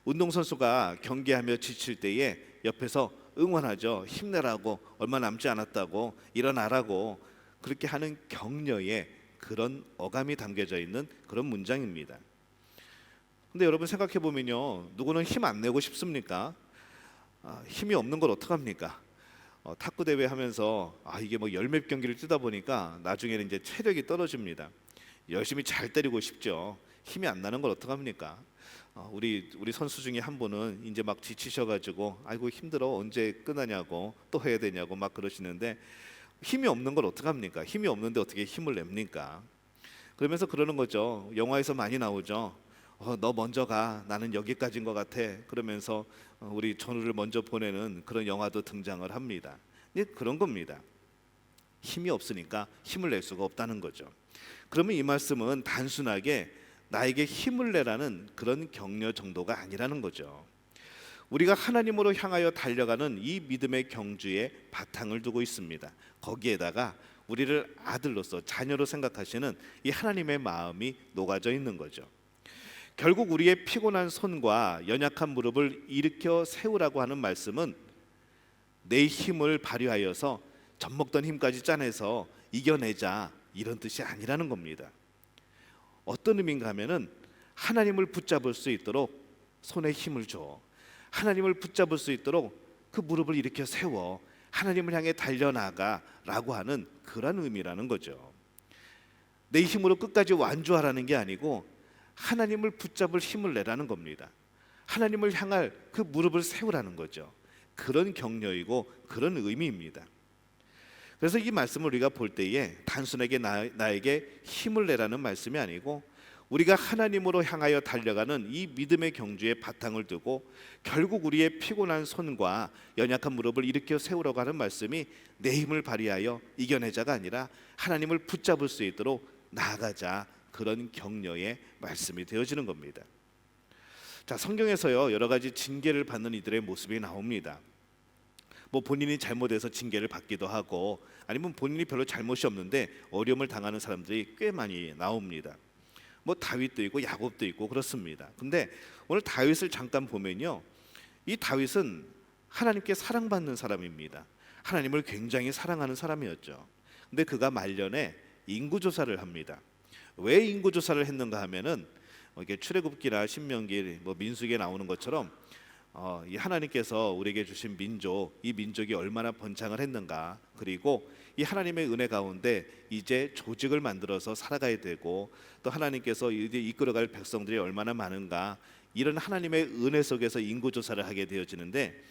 운동선수가 경기하며 지칠 때에 옆에서 응원하죠. 힘내라고, 얼마 남지 않았다고, 일어나라고, 그렇게 하는 격려의 그런 어감이 담겨져 있는 그런 문장입니다. 근데 여러분 생각해 보면요, 누구는 힘 안 내고 싶습니까? 힘이 없는 걸 어떡합니까? 탁구 대회 하면서 이게 뭐 열 몇 경기를 뛰다 보니까 나중에는 이제 체력이 떨어집니다. 열심히 잘 때리고 싶죠. 힘이 안 나는 걸 어떡합니까? 우리 선수 중에 한 분은 이제 막 지치셔가지고 아이고 힘들어, 언제 끝나냐고, 또 해야 되냐고 막 그러시는데, 힘이 없는 걸 어떡합니까? 힘이 없는데 어떻게 힘을 냅니까? 그러면서 그러는 거죠. 영화에서 많이 나오죠. 너 먼저 가, 나는 여기까지인 것 같아. 그러면서 우리 전우를 먼저 보내는 그런 영화도 등장을 합니다. 그런 겁니다. 힘이 없으니까 힘을 낼 수가 없다는 거죠. 그러면 이 말씀은 단순하게 나에게 힘을 내라는 그런 격려 정도가 아니라는 거죠. 우리가 하나님으로 향하여 달려가는 이 믿음의 경주에 바탕을 두고 있습니다. 거기에다가 우리를 아들로서, 자녀로 생각하시는 이 하나님의 마음이 녹아져 있는 거죠. 결국 우리의 피곤한 손과 연약한 무릎을 일으켜 세우라고 하는 말씀은 내 힘을 발휘하여서 젖먹던 힘까지 짜내서 이겨내자, 이런 뜻이 아니라는 겁니다. 어떤 의미인가 하면은 하나님을 붙잡을 수 있도록 손에 힘을 줘. 하나님을 붙잡을 수 있도록 그 무릎을 일으켜 세워. 하나님을 향해 달려나가라고 하는 그런 의미라는 거죠. 내 힘으로 끝까지 완주하라는 게 아니고 하나님을 붙잡을 힘을 내라는 겁니다. 하나님을 향할 그 무릎을 세우라는 거죠. 그런 격려이고 그런 의미입니다. 그래서 이 말씀을 우리가 볼 때에 단순하게 나에게 힘을 내라는 말씀이 아니고, 우리가 하나님으로 향하여 달려가는 이 믿음의 경주에 바탕을 두고 결국 우리의 피곤한 손과 연약한 무릎을 일으켜 세우라고 하는 말씀이 내 힘을 발휘하여 이겨내자가 아니라 하나님을 붙잡을 수 있도록 나아가자, 그런 격려의 말씀이 되어지는 겁니다. 자, 성경에서요, 여러 가지 징계를 받는 이들의 모습이 나옵니다. 뭐 본인이 잘못해서 징계를 받기도 하고, 아니면 본인이 별로 잘못이 없는데 어려움을 당하는 사람들이 꽤 많이 나옵니다. 뭐 다윗도 있고 야곱도 있고 그렇습니다. 근데 오늘 다윗을 잠깐 보면요, 이 다윗은 하나님께 사랑받는 사람입니다. 하나님을 굉장히 사랑하는 사람이었죠. 근데 그가 말년에 인구조사를 합니다. 왜 인구조사를 했는가 하면은 이게 출애굽기나 신명기, 뭐 민수기에 나오는 것처럼 이 하나님께서 우리에게 주신 민족, 이 민족이 얼마나 번창을 했는가, 그리고 이 하나님의 은혜 가운데 이제 조직을 만들어서 살아가야 되고, 또 하나님께서 이제 이끌어갈 백성들이 얼마나 많은가, 이런 하나님의 은혜 속에서 인구조사를 하게 되어지는데,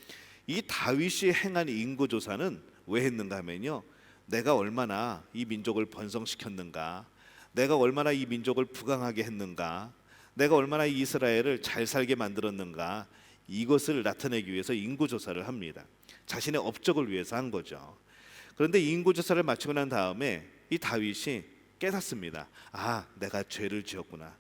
이 다윗이 행한 인구조사는 왜 했는가 하면요, 내가 얼마나 이 민족을 번성시켰는가, 내가 얼마나 이 민족을 부강하게 했는가, 내가 얼마나 이 이스라엘을 잘 살게 만들었는가, 이것을 나타내기 위해서 인구조사를 합니다. 자신의 업적을 위해서 한 거죠. 그런데 인구조사를 마치고 난 다음에 이 다윗이 깨닫습니다. 내가 죄를 지었구나.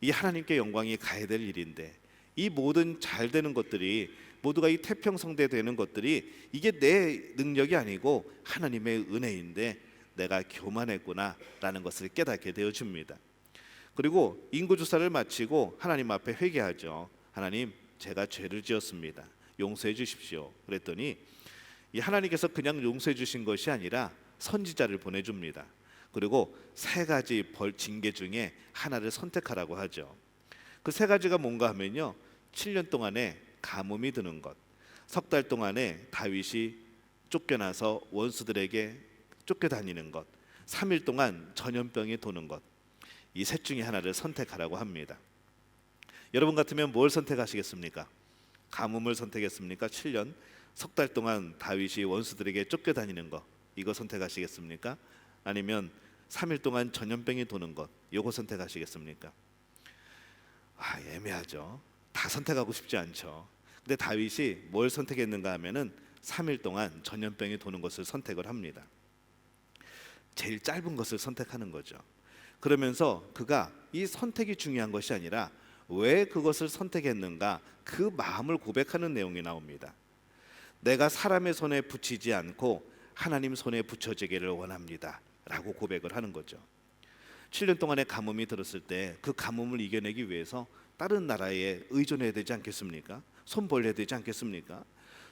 이 하나님께 영광이 가야 될 일인데, 이 모든 잘 되는 것들이 모두가 이 태평성대 되는 것들이 이게 내 능력이 아니고 하나님의 은혜인데 내가 교만했구나라는 것을 깨닫게 되어집니다. 그리고 인구조사를 마치고 하나님 앞에 회개하죠. 하나님, 제가 죄를 지었습니다. 용서해 주십시오. 그랬더니 이 하나님께서 그냥 용서해 주신 것이 아니라 선지자를 보내줍니다. 그리고 세 가지 징계 중에 하나를 선택하라고 하죠. 그 세 가지가 뭔가 하면요, 7년 동안에 가뭄이 드는 것, 석 달 동안에 다윗이 쫓겨나서 원수들에게 쫓겨다니는 것, 3일 동안 전염병이 도는 것, 이 셋 중에 하나를 선택하라고 합니다. 여러분 같으면 뭘 선택하시겠습니까? 가뭄을 선택했습니까? 7년, 석 달 동안 다윗이 원수들에게 쫓겨다니는 것, 이거 선택하시겠습니까? 아니면 3일 동안 전염병이 도는 것, 이거 선택하시겠습니까? 애매하죠. 다 선택하고 싶지 않죠. 근데 다윗이 뭘 선택했는가 하면은 3일 동안 전염병이 도는 것을 선택을 합니다. 제일 짧은 것을 선택하는 거죠. 그러면서 그가 이 선택이 중요한 것이 아니라 왜 그것을 선택했는가, 그 마음을 고백하는 내용이 나옵니다. 내가 사람의 손에 붙이지 않고 하나님 손에 붙여지기를 원합니다 라고 고백을 하는 거죠. 7년 동안의 가뭄이 들었을 때 그 가뭄을 이겨내기 위해서 다른 나라에 의존해야 되지 않겠습니까? 손 벌려야 되지 않겠습니까?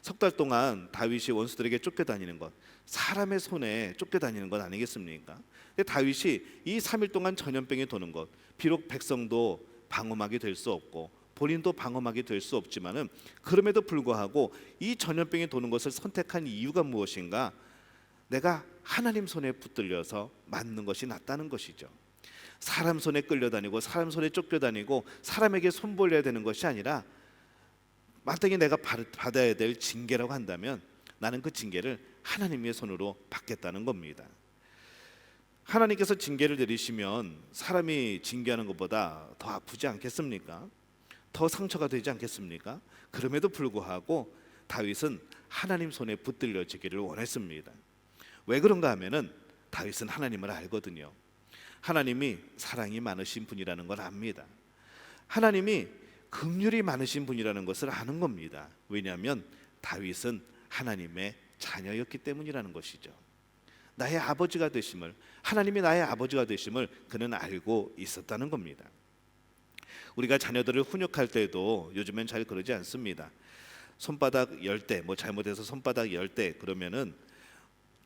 석 달 동안 다윗이 원수들에게 쫓겨다니는 것, 사람의 손에 쫓겨다니는 것 아니겠습니까? 근데 다윗이 이 3일 동안 전염병이 도는 것, 비록 백성도 방어막이 될 수 없고 본인도 방어막이 될 수 없지만은 그럼에도 불구하고 이 전염병이 도는 것을 선택한 이유가 무엇인가? 내가 하나님 손에 붙들려서 맞는 것이 낫다는 것이죠. 사람 손에 끌려다니고 사람 손에 쫓겨다니고 사람에게 손 벌려야 되는 것이 아니라 만약에 내가 받아야 될 징계라고 한다면 나는 그 징계를 하나님의 손으로 받겠다는 겁니다. 하나님께서 징계를 내리시면 사람이 징계하는 것보다 더 아프지 않겠습니까? 더 상처가 되지 않겠습니까? 그럼에도 불구하고 다윗은 하나님 손에 붙들려지기를 원했습니다. 왜 그런가 하면은 다윗은 하나님을 알거든요. 하나님이 사랑이 많으신 분이라는 걸 압니다. 하나님이 긍휼이 많으신 분이라는 것을 아는 겁니다. 왜냐하면 다윗은 하나님의 자녀였기 때문이라는 것이죠. 나의 아버지가 되심을, 하나님이 나의 아버지가 되심을 그는 알고 있었다는 겁니다. 우리가 자녀들을 훈육할 때도 요즘엔 잘 그러지 않습니다. 손바닥 열 때, 잘못해서 손바닥 열 때 그러면은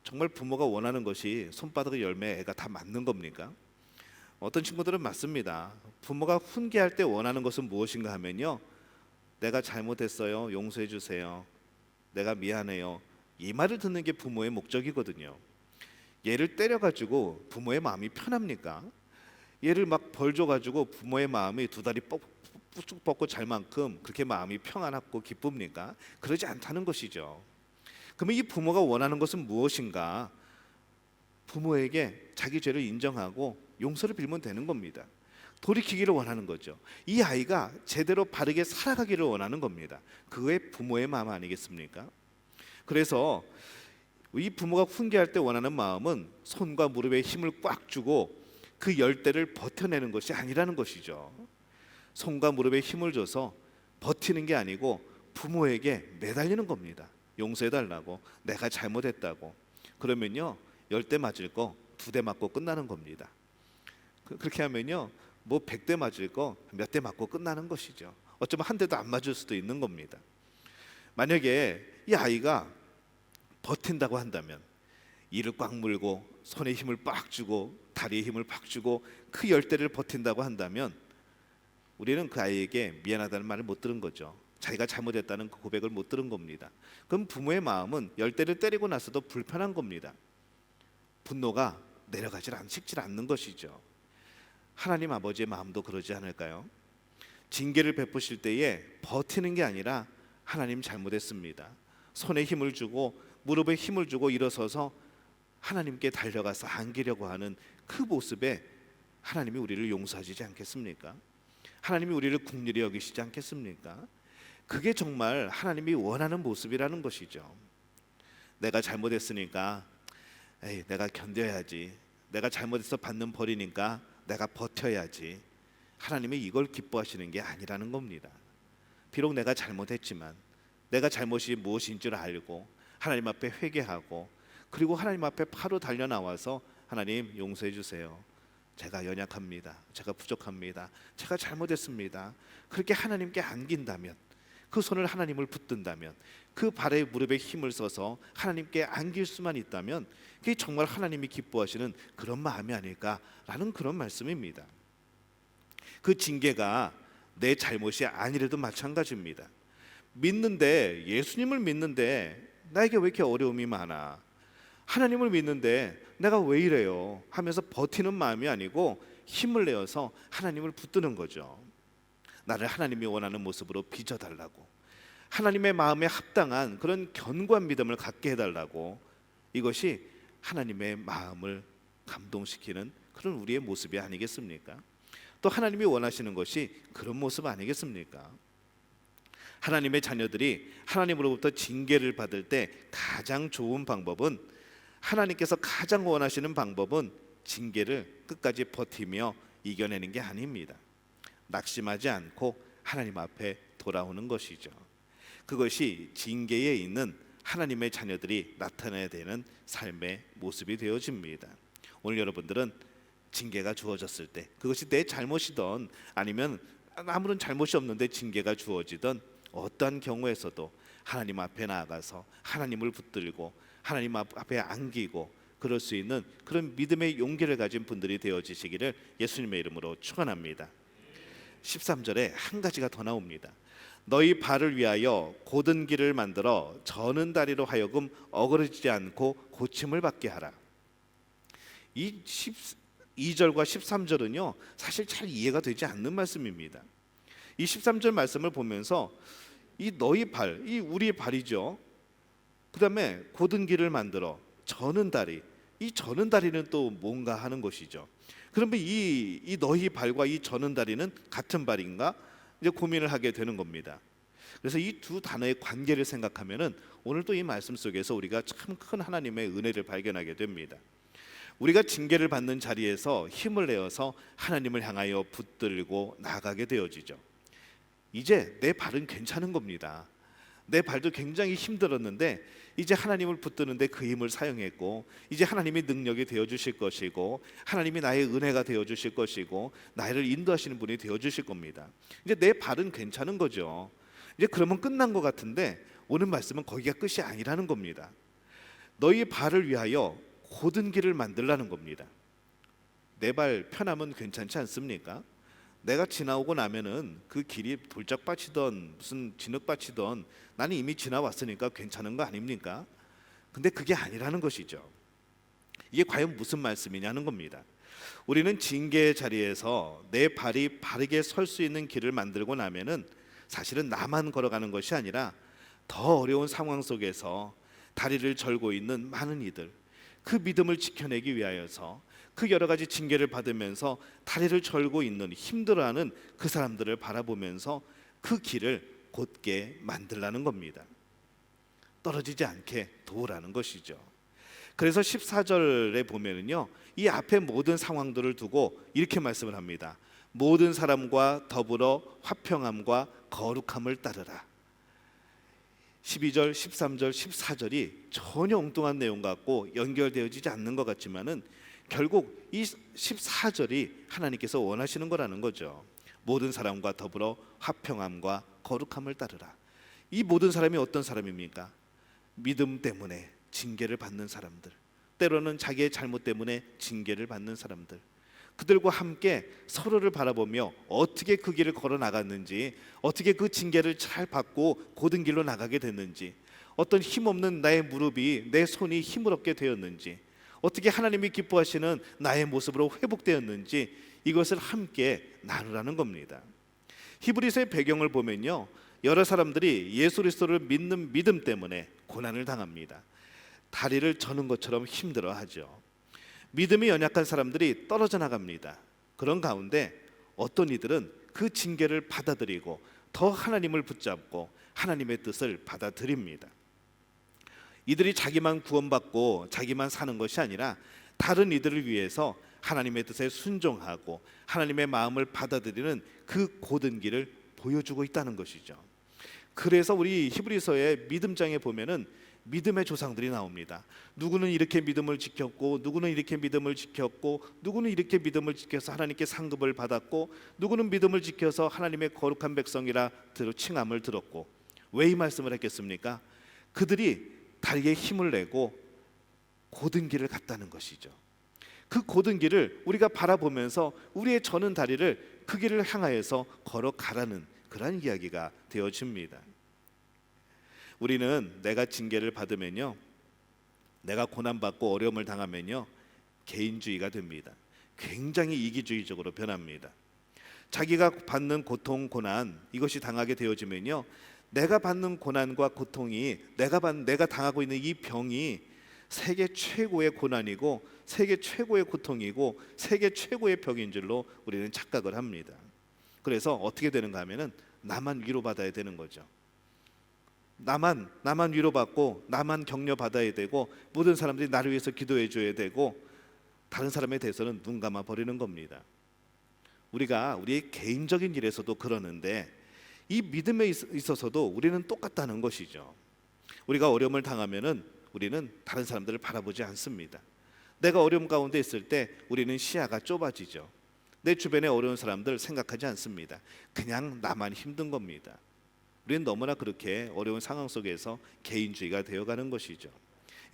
정말 부모가 원하는 것이 손바닥을 열매 애가 다 맞는 겁니까? 어떤 친구들은 맞습니다. 부모가 훈계할 때 원하는 것은 무엇인가 하면요, 내가 잘못했어요, 용서해 주세요, 내가 미안해요, 이 말을 듣는 게 부모의 목적이거든요. 얘를 때려가지고 부모의 마음이 편합니까? 얘를 막 벌 줘가지고 부모의 마음이 두 다리 쭉 뻗고 잘 만큼 그렇게 마음이 평안하고 기쁩니까? 그러지 않다는 것이죠. 그러면 이 부모가 원하는 것은 무엇인가? 부모에게 자기 죄를 인정하고 용서를 빌면 되는 겁니다. 돌이키기를 원하는 거죠. 이 아이가 제대로 바르게 살아가기를 원하는 겁니다. 그게 부모의 마음 아니겠습니까? 그래서 이 부모가 훈계할 때 원하는 마음은 손과 무릎에 힘을 꽉 주고 그 열대를 버텨내는 것이 아니라는 것이죠. 손과 무릎에 힘을 줘서 버티는 게 아니고 부모에게 매달리는 겁니다. 용서해달라고, 내가 잘못했다고. 그러면요, 10대 맞을 거 2대 맞고 끝나는 겁니다. 그렇게 하면요, 100대 맞을 거 몇 대 맞고 끝나는 것이죠. 어쩌면 한 대도 안 맞을 수도 있는 겁니다. 만약에 이 아이가 버틴다고 한다면, 이를 꽉 물고 손에 힘을 빡 주고 다리에 힘을 팍 주고 그 10대를 버틴다고 한다면 우리는 그 아이에게 미안하다는 말을 못 들은 거죠. 자기가 잘못했다는 그 고백을 못 들은 겁니다. 그럼 부모의 마음은 10대를 때리고 나서도 불편한 겁니다. 분노가 식질 않는 것이죠. 하나님 아버지의 마음도 그러지 않을까요? 징계를 베푸실 때에 버티는 게 아니라 하나님 잘못했습니다, 손에 힘을 주고 무릎에 힘을 주고 일어서서 하나님께 달려가서 안기려고 하는 그 모습에 하나님이 우리를 용서하시지 않겠습니까? 하나님이 우리를 긍휼히 여기시지 않겠습니까? 그게 정말 하나님이 원하는 모습이라는 것이죠. 내가 잘못했으니까 내가 견뎌야지, 내가 잘못해서 받는 벌이니까 내가 버텨야지. 하나님이 이걸 기뻐하시는 게 아니라는 겁니다. 비록 내가 잘못했지만 내가 잘못이 무엇인 줄 알고 하나님 앞에 회개하고 그리고 하나님 앞에 바로 달려나와서 하나님 용서해 주세요, 제가 연약합니다, 제가 부족합니다, 제가 잘못했습니다, 그렇게 하나님께 안긴다면, 그 손을 하나님을 붙든다면, 그 발에 무릎에 힘을 써서 하나님께 안길 수만 있다면 그게 정말 하나님이 기뻐하시는 그런 마음이 아닐까라는 그런 말씀입니다. 그 징계가 내 잘못이 아니라도 마찬가지입니다. 믿는데, 예수님을 믿는데 나에게 왜 이렇게 어려움이 많아, 하나님을 믿는데 내가 왜 이래요 하면서 버티는 마음이 아니고 힘을 내어서 하나님을 붙드는 거죠. 나를 하나님이 원하는 모습으로 빚어달라고, 하나님의 마음에 합당한 그런 견고한 믿음을 갖게 해달라고. 이것이 하나님의 마음을 감동시키는 그런 우리의 모습이 아니겠습니까? 또 하나님이 원하시는 것이 그런 모습 아니겠습니까? 하나님의 자녀들이 하나님으로부터 징계를 받을 때 가장 좋은 방법은, 하나님께서 가장 원하시는 방법은 징계를 끝까지 버티며 이겨내는 게 아닙니다. 낙심하지 않고 하나님 앞에 돌아오는 것이죠. 그것이 징계에 있는 하나님의 자녀들이 나타내야 되는 삶의 모습이 되어집니다. 오늘 여러분들은 징계가 주어졌을 때, 그것이 내 잘못이든 아니면 아무런 잘못이 없는데 징계가 주어지던 어떠한 경우에서도 하나님 앞에 나아가서 하나님을 붙들고 하나님 앞에 안기고 그럴 수 있는 그런 믿음의 용기를 가진 분들이 되어지시기를 예수님의 이름으로 축원합니다. 13절에 한 가지가 더 나옵니다. 너희 발을 위하여 곧은 길을 만들어 저는 다리로 하여금 어그러지지 않고 고침을 받게 하라. 이 12절과 13절은요 사실 잘 이해가 되지 않는 말씀입니다. 이 13절 말씀을 보면서 이 너희 발, 이 우리의 발이죠. 그 다음에 곧은 길을 만들어 저는 다리, 이 저는 다리는 또 뭔가 하는 것이죠. 그러면 이 너희 발과 이 저는 다리는 같은 발인가? 이제 고민을 하게 되는 겁니다. 그래서 이 두 단어의 관계를 생각하면은 오늘 또 이 말씀 속에서 우리가 참 큰 하나님의 은혜를 발견하게 됩니다. 우리가 징계를 받는 자리에서 힘을 내어서 하나님을 향하여 붙들고 나가게 되어지죠. 이제 내 발은 괜찮은 겁니다. 내 발도 굉장히 힘들었는데 이제 하나님을 붙드는데 그 힘을 사용했고 이제 하나님이 능력이 되어주실 것이고 하나님이 나의 은혜가 되어주실 것이고 나를 인도하시는 분이 되어주실 겁니다. 이제 내 발은 괜찮은 거죠. 이제 그러면 끝난 것 같은데 오늘 말씀은 거기가 끝이 아니라는 겁니다. 너희 발을 위하여 곧은 길을 만들라는 겁니다. 내 발 편하면 괜찮지 않습니까? 내가 지나오고 나면은 그 길이 돌짝밭이던 무슨 진흙밭이던 나는 이미 지나왔으니까 괜찮은 거 아닙니까? 근데 그게 아니라는 것이죠. 이게 과연 무슨 말씀이냐는 겁니다. 우리는 징계의 자리에서 내 발이 바르게 설 수 있는 길을 만들고 나면은 사실은 나만 걸어가는 것이 아니라 더 어려운 상황 속에서 다리를 절고 있는 많은 이들, 그 믿음을 지켜내기 위하여서 그 여러 가지 징계를 받으면서 다리를 절고 있는 힘들어하는 그 사람들을 바라보면서 그 길을 곧게 만들라는 겁니다. 떨어지지 않게 도우라는 것이죠. 그래서 14절에 보면은요, 이 앞에 모든 상황들을 두고 이렇게 말씀을 합니다. 모든 사람과 더불어 화평함과 거룩함을 따르라. 12절, 13절, 14절이 전혀 엉뚱한 내용 같고 연결되어지지 않는 것 같지만은 결국 이 14절이 하나님께서 원하시는 거라는 거죠. 모든 사람과 더불어 화평함과 거룩함을 따르라. 이 모든 사람이 어떤 사람입니까? 믿음 때문에 징계를 받는 사람들, 때로는 자기의 잘못 때문에 징계를 받는 사람들, 그들과 함께 서로를 바라보며 어떻게 그 길을 걸어 나갔는지, 어떻게 그 징계를 잘 받고 곧은 길로 나가게 됐는지, 어떤 힘없는 나의 무릎이 내 손이 힘을 얻게 되었는지, 어떻게 하나님이 기뻐하시는 나의 모습으로 회복되었는지 이것을 함께 나누라는 겁니다. 히브리서의 배경을 보면요, 여러 사람들이 예수 그리스도를 믿는 믿음 때문에 고난을 당합니다. 다리를 저는 것처럼 힘들어하죠. 믿음이 연약한 사람들이 떨어져 나갑니다. 그런 가운데 어떤 이들은 그 징계를 받아들이고 더 하나님을 붙잡고 하나님의 뜻을 받아들입니다. 이들이 자기만 구원받고 자기만 사는 것이 아니라 다른 이들을 위해서 하나님의 뜻에 순종하고 하나님의 마음을 받아들이는 그 곧은 길을 보여주고 있다는 것이죠. 그래서 우리 히브리서의 믿음장에 보면은 믿음의 조상들이 나옵니다. 누구는 이렇게 믿음을 지켰고, 누구는 이렇게 믿음을 지켰고, 누구는 이렇게 믿음을 지켜서 하나님께 상급을 받았고, 누구는 믿음을 지켜서 하나님의 거룩한 백성이라 칭함을 들었고. 왜 이 말씀을 했겠습니까? 그들이 다리에 힘을 내고 곧은 길을 갔다는 것이죠. 그 곧은 길을 우리가 바라보면서 우리의 저는 다리를 그 길을 향하여서 걸어가라는 그런 이야기가 되어집니다. 우리는 내가 징계를 받으면요, 내가 고난받고 어려움을 당하면요, 개인주의가 됩니다. 굉장히 이기주의적으로 변합니다. 자기가 받는 고통, 고난, 이것이 당하게 되어지면요, 내가 받는 고난과 고통이 내가 당하고 있는 이 병이 세계 최고의 고난이고 세계 최고의 고통이고 세계 최고의 병인 줄로 우리는 착각을 합니다. 그래서 어떻게 되는가 하면은 나만 위로받아야 되는 거죠. 나만 위로받고 나만 격려받아야 되고 모든 사람들이 나를 위해서 기도해 줘야 되고 다른 사람에 대해서는 눈 감아 버리는 겁니다. 우리가 우리의 개인적인 일에서도 그러는데 이 믿음에 있어서도 우리는 똑같다는 것이죠. 우리가 어려움을 당하면은 우리는 다른 사람들을 바라보지 않습니다. 내가 어려움 가운데 있을 때 우리는 시야가 좁아지죠. 내 주변에 어려운 사람들 생각하지 않습니다. 그냥 나만 힘든 겁니다. 우리는 너무나 그렇게 어려운 상황 속에서 개인주의가 되어가는 것이죠.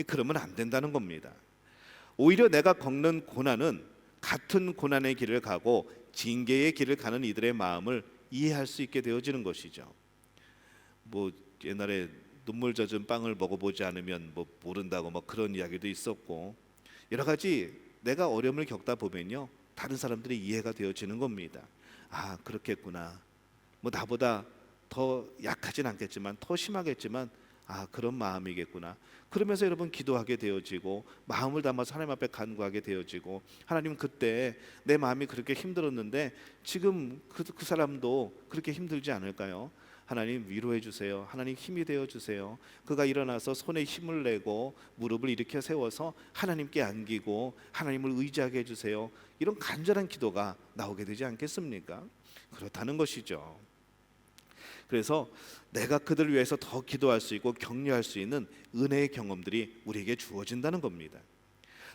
그러면 안 된다는 겁니다. 오히려 내가 겪는 고난은 같은 고난의 길을 가고 징계의 길을 가는 이들의 마음을 이해할 수 있게 되어지는 것이죠. 뭐 옛날에 눈물 젖은 빵을 먹어보지 않으면 뭐 모른다고 뭐 그런 이야기도 있었고, 여러 가지 내가 어려움을 겪다 보면요, 다른 사람들이 이해가 되어지는 겁니다. 아, 그렇겠구나. 뭐 나보다 더 약하진 않겠지만 더 심하겠지만 아, 그런 마음이겠구나. 그러면서 여러분 기도하게 되어지고 마음을 담아서 하나님 앞에 간구하게 되어지고, 하나님 그때 내 마음이 그렇게 힘들었는데 지금 그 사람도 그렇게 힘들지 않을까요? 하나님 위로해 주세요. 하나님 힘이 되어 주세요. 그가 일어나서 손에 힘을 내고 무릎을 일으켜 세워서 하나님께 안기고 하나님을 의지하게 해 주세요. 이런 간절한 기도가 나오게 되지 않겠습니까? 그렇다는 것이죠. 그래서 내가 그들을 위해서 더 기도할 수 있고 격려할 수 있는 은혜의 경험들이 우리에게 주어진다는 겁니다.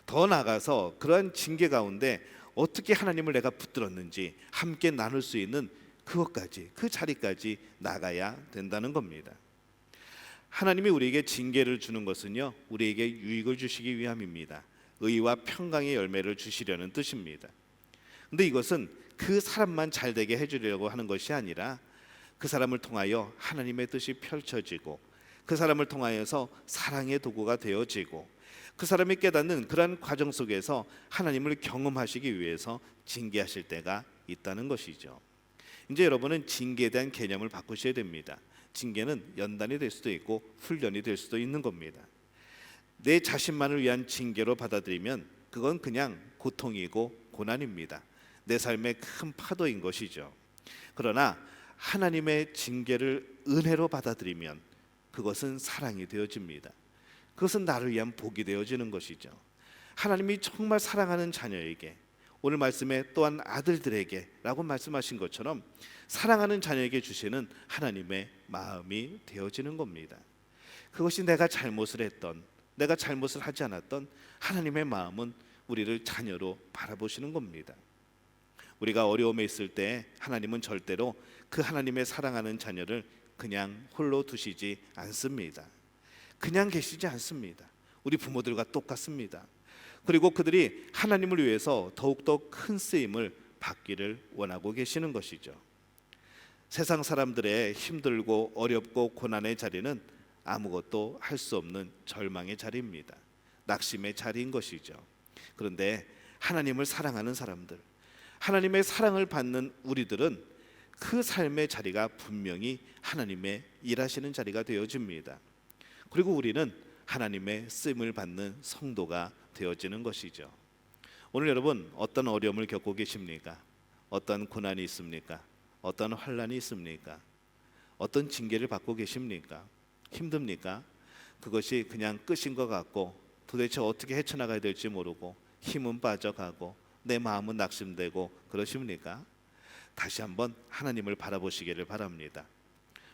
더 나아가서 그러한 징계 가운데 어떻게 하나님을 내가 붙들었는지 함께 나눌 수 있는 그것까지, 그 자리까지 나가야 된다는 겁니다. 하나님이 우리에게 징계를 주는 것은요, 우리에게 유익을 주시기 위함입니다. 의와 평강의 열매를 주시려는 뜻입니다. 근데 이것은 그 사람만 잘 되게 해주려고 하는 것이 아니라 그 사람을 통하여 하나님의 뜻이 펼쳐지고 그 사람을 통하여서 사랑의 도구가 되어지고 그 사람이 깨닫는 그러한 과정 속에서 하나님을 경험하시기 위해서 징계하실 때가 있다는 것이죠. 이제 여러분은 징계에 대한 개념을 바꾸셔야 됩니다. 징계는 연단이 될 수도 있고 훈련이 될 수도 있는 겁니다. 내 자신만을 위한 징계로 받아들이면 그건 그냥 고통이고 고난입니다. 내 삶의 큰 파도인 것이죠. 그러나 하나님의 징계를 은혜로 받아들이면 그것은 사랑이 되어집니다. 그것은 나를 위한 복이 되어지는 것이죠. 하나님이 정말 사랑하는 자녀에게, 오늘 말씀에 또한 아들들에게 라고 말씀하신 것처럼 사랑하는 자녀에게 주시는 하나님의 마음이 되어지는 겁니다. 그것이 내가 잘못을 했던, 내가 잘못을 하지 않았던 하나님의 마음은 우리를 자녀로 바라보시는 겁니다. 우리가 어려움에 있을 때 하나님은 절대로 그 하나님의 사랑하는 자녀를 그냥 홀로 두시지 않습니다. 그냥 계시지 않습니다. 우리 부모들과 똑같습니다. 그리고 그들이 하나님을 위해서 더욱더 큰 쓰임을 받기를 원하고 계시는 것이죠. 세상 사람들의 힘들고 어렵고 고난의 자리는 아무것도 할 수 없는 절망의 자리입니다. 낙심의 자리인 것이죠. 그런데 하나님을 사랑하는 사람들, 하나님의 사랑을 받는 우리들은 그 삶의 자리가 분명히 하나님의 일하시는 자리가 되어집니다. 그리고 우리는 하나님의 쓰임을 받는 성도가 되어지는 것이죠. 오늘 여러분 어떤 어려움을 겪고 계십니까? 어떤 고난이 있습니까? 어떤 환난이 있습니까? 어떤 징계를 받고 계십니까? 힘듭니까? 그것이 그냥 끝인 것 같고 도대체 어떻게 헤쳐나가야 될지 모르고 힘은 빠져가고 내 마음은 낙심되고 그러십니까? 다시 한번 하나님을 바라보시기를 바랍니다.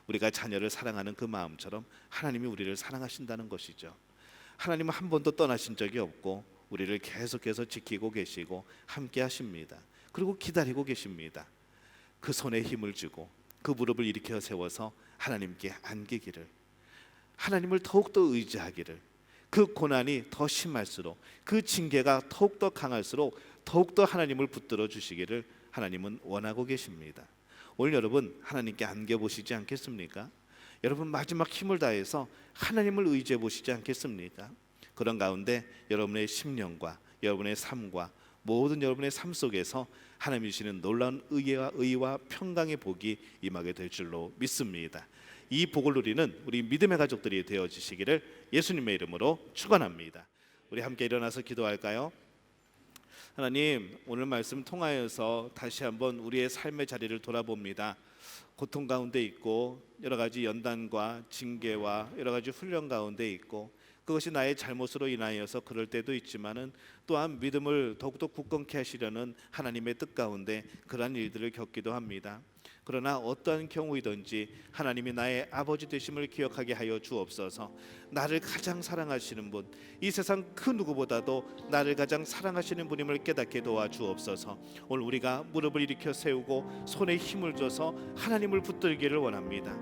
우리가 자녀를 사랑하는 그 마음처럼 하나님이 우리를 사랑하신다는 것이죠. 하나님은 한 번도 떠나신 적이 없고 우리를 계속해서 지키고 계시고 함께 하십니다. 그리고 기다리고 계십니다. 그 손에 힘을 주고 그 무릎을 일으켜 세워서 하나님께 안기기를, 하나님을 더욱더 의지하기를, 그 고난이 더 심할수록, 그 징계가 더욱더 강할수록 더욱더 하나님을 붙들어 주시기를 하나님은 원하고 계십니다. 오늘 여러분 하나님께 안겨보시지 않겠습니까? 여러분 마지막 힘을 다해서 하나님을 의지해 보시지 않겠습니까? 그런 가운데 여러분의 심령과 여러분의 삶과 모든 여러분의 삶 속에서 하나님이 주시는 놀라운 의와 평강의 복이 임하게 될 줄로 믿습니다. 이 복을 누리는 우리 믿음의 가족들이 되어지시기를 예수님의 이름으로 축원합니다. 우리 함께 일어나서 기도할까요? 하나님, 오늘 말씀 통하여서 다시 한번 우리의 삶의 자리를 돌아봅니다. 고통 가운데 있고 여러 가지 연단과 징계와 여러 가지 훈련 가운데 있고 그것이 나의 잘못으로 인하여서 그럴 때도 있지만은 또한 믿음을 더욱더 굳건케 하시려는 하나님의 뜻 가운데 그러한 일들을 겪기도 합니다. 그러나 어떠한 경우이든지 하나님이 나의 아버지 되심을 기억하게 하여 주옵소서. 나를 가장 사랑하시는 분, 이 세상 그 누구보다도 나를 가장 사랑하시는 분임을 깨닫게 도와주옵소서. 오늘 우리가 무릎을 일으켜 세우고 손에 힘을 줘서 하나님을 붙들기를 원합니다.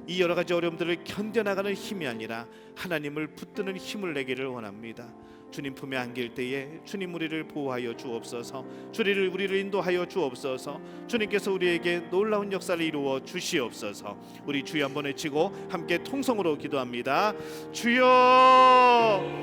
이 여러 가지 어려움들을 견뎌나가는 힘이 아니라 하나님을 붙드는 힘을 내기를 원합니다. 주님 품에 안길 때에 주님 우리를 보호하여 주옵소서. 주리를 우리를 인도하여 주옵소서. 주님께서 우리에게 놀라운 역사를 이루어 주시옵소서. 우리 주여 한번 외치고 함께 통성으로 기도합니다. 주여,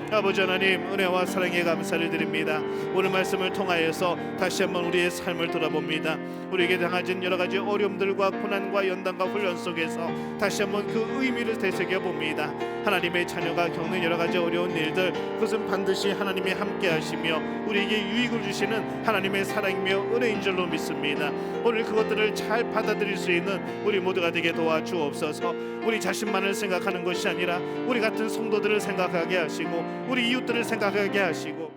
아버지 하나님, 은혜와 사랑에 감사를 드립니다. 오늘 말씀을 통하여서 다시 한번 우리의 삶을 돌아봅니다. 우리에게 당하진 여러 가지 어려움들과 고난과 연단과 훈련 속에서 다시 한번 그 의미를 되새겨 봅니다. 하나님의 자녀가 겪는 여러 가지 어려운 일들, 그것은 반드시 하나님이 함께 하시며 우리에게 유익을 주시는 하나님의 사랑이며 은혜인 줄로 믿습니다. 오늘 그것들을 잘 받아들일 수 있는 우리 모두가 되게 도와주옵소서. 우리 자신만을 생각하는 것이 아니라 우리 같은 성도들을 생각하게 하시고 우리 이웃들을 생각하게 하시고,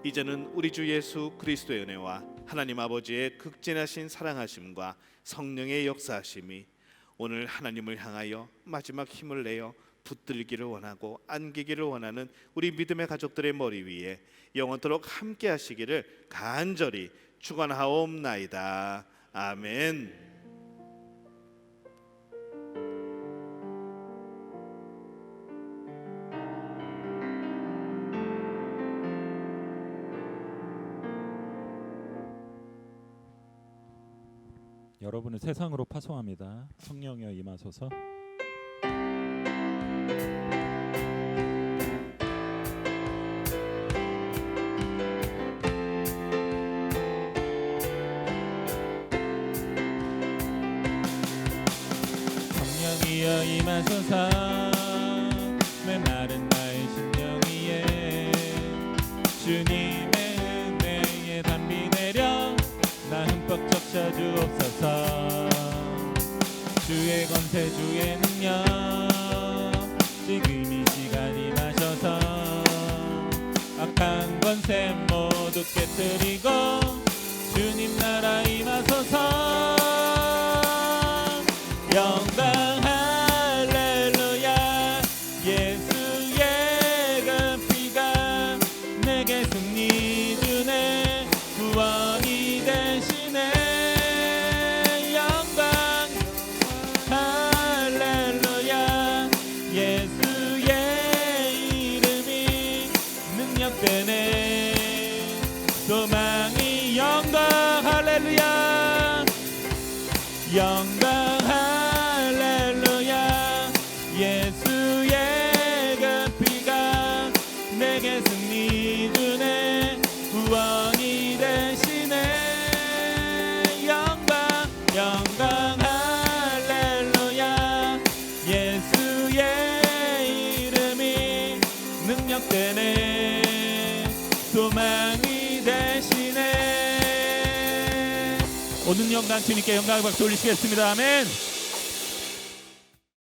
이제는 우리 주 예수 그리스도의 은혜와 하나님 아버지의 극진하신 사랑하심과 성령의 역사하심이 오늘 하나님을 향하여 마지막 힘을 내어 붙들기를 원하고 안기기를 원하는 우리 믿음의 가족들의 머리 위에 영원토록 함께 하시기를 간절히 축원하옵나이다. 아멘. 여러분을 세상으로 파송합니다. 성령이여 임하소서. 성령이여 임하소서. 메마른 나의 심령 위에 주님의 은혜에 담비 내려 나 흠뻑 적셔 주옵소서. 주의 권세 주의 능력 지금 이 시간 임하셔서 악한 권세 모두 깨뜨리고 주님 나라 임하소서. 영광 할렐루야. 예수의 그 피가 내게 승리 주네. 구원이 되시네. 영광 할렐루야. 예수의 이름이 능력되네. 소망이 영광 할렐루야. 영광 할렐루야. 예수의 그 피가 내게 승리 주네. 구원이 되시네. 영광 영광 할렐루야. 예수의 이름이 능력되네. 소망이 되시네. 오늘 영광 주님께 영광의 박수 올리시겠습니다. 아멘.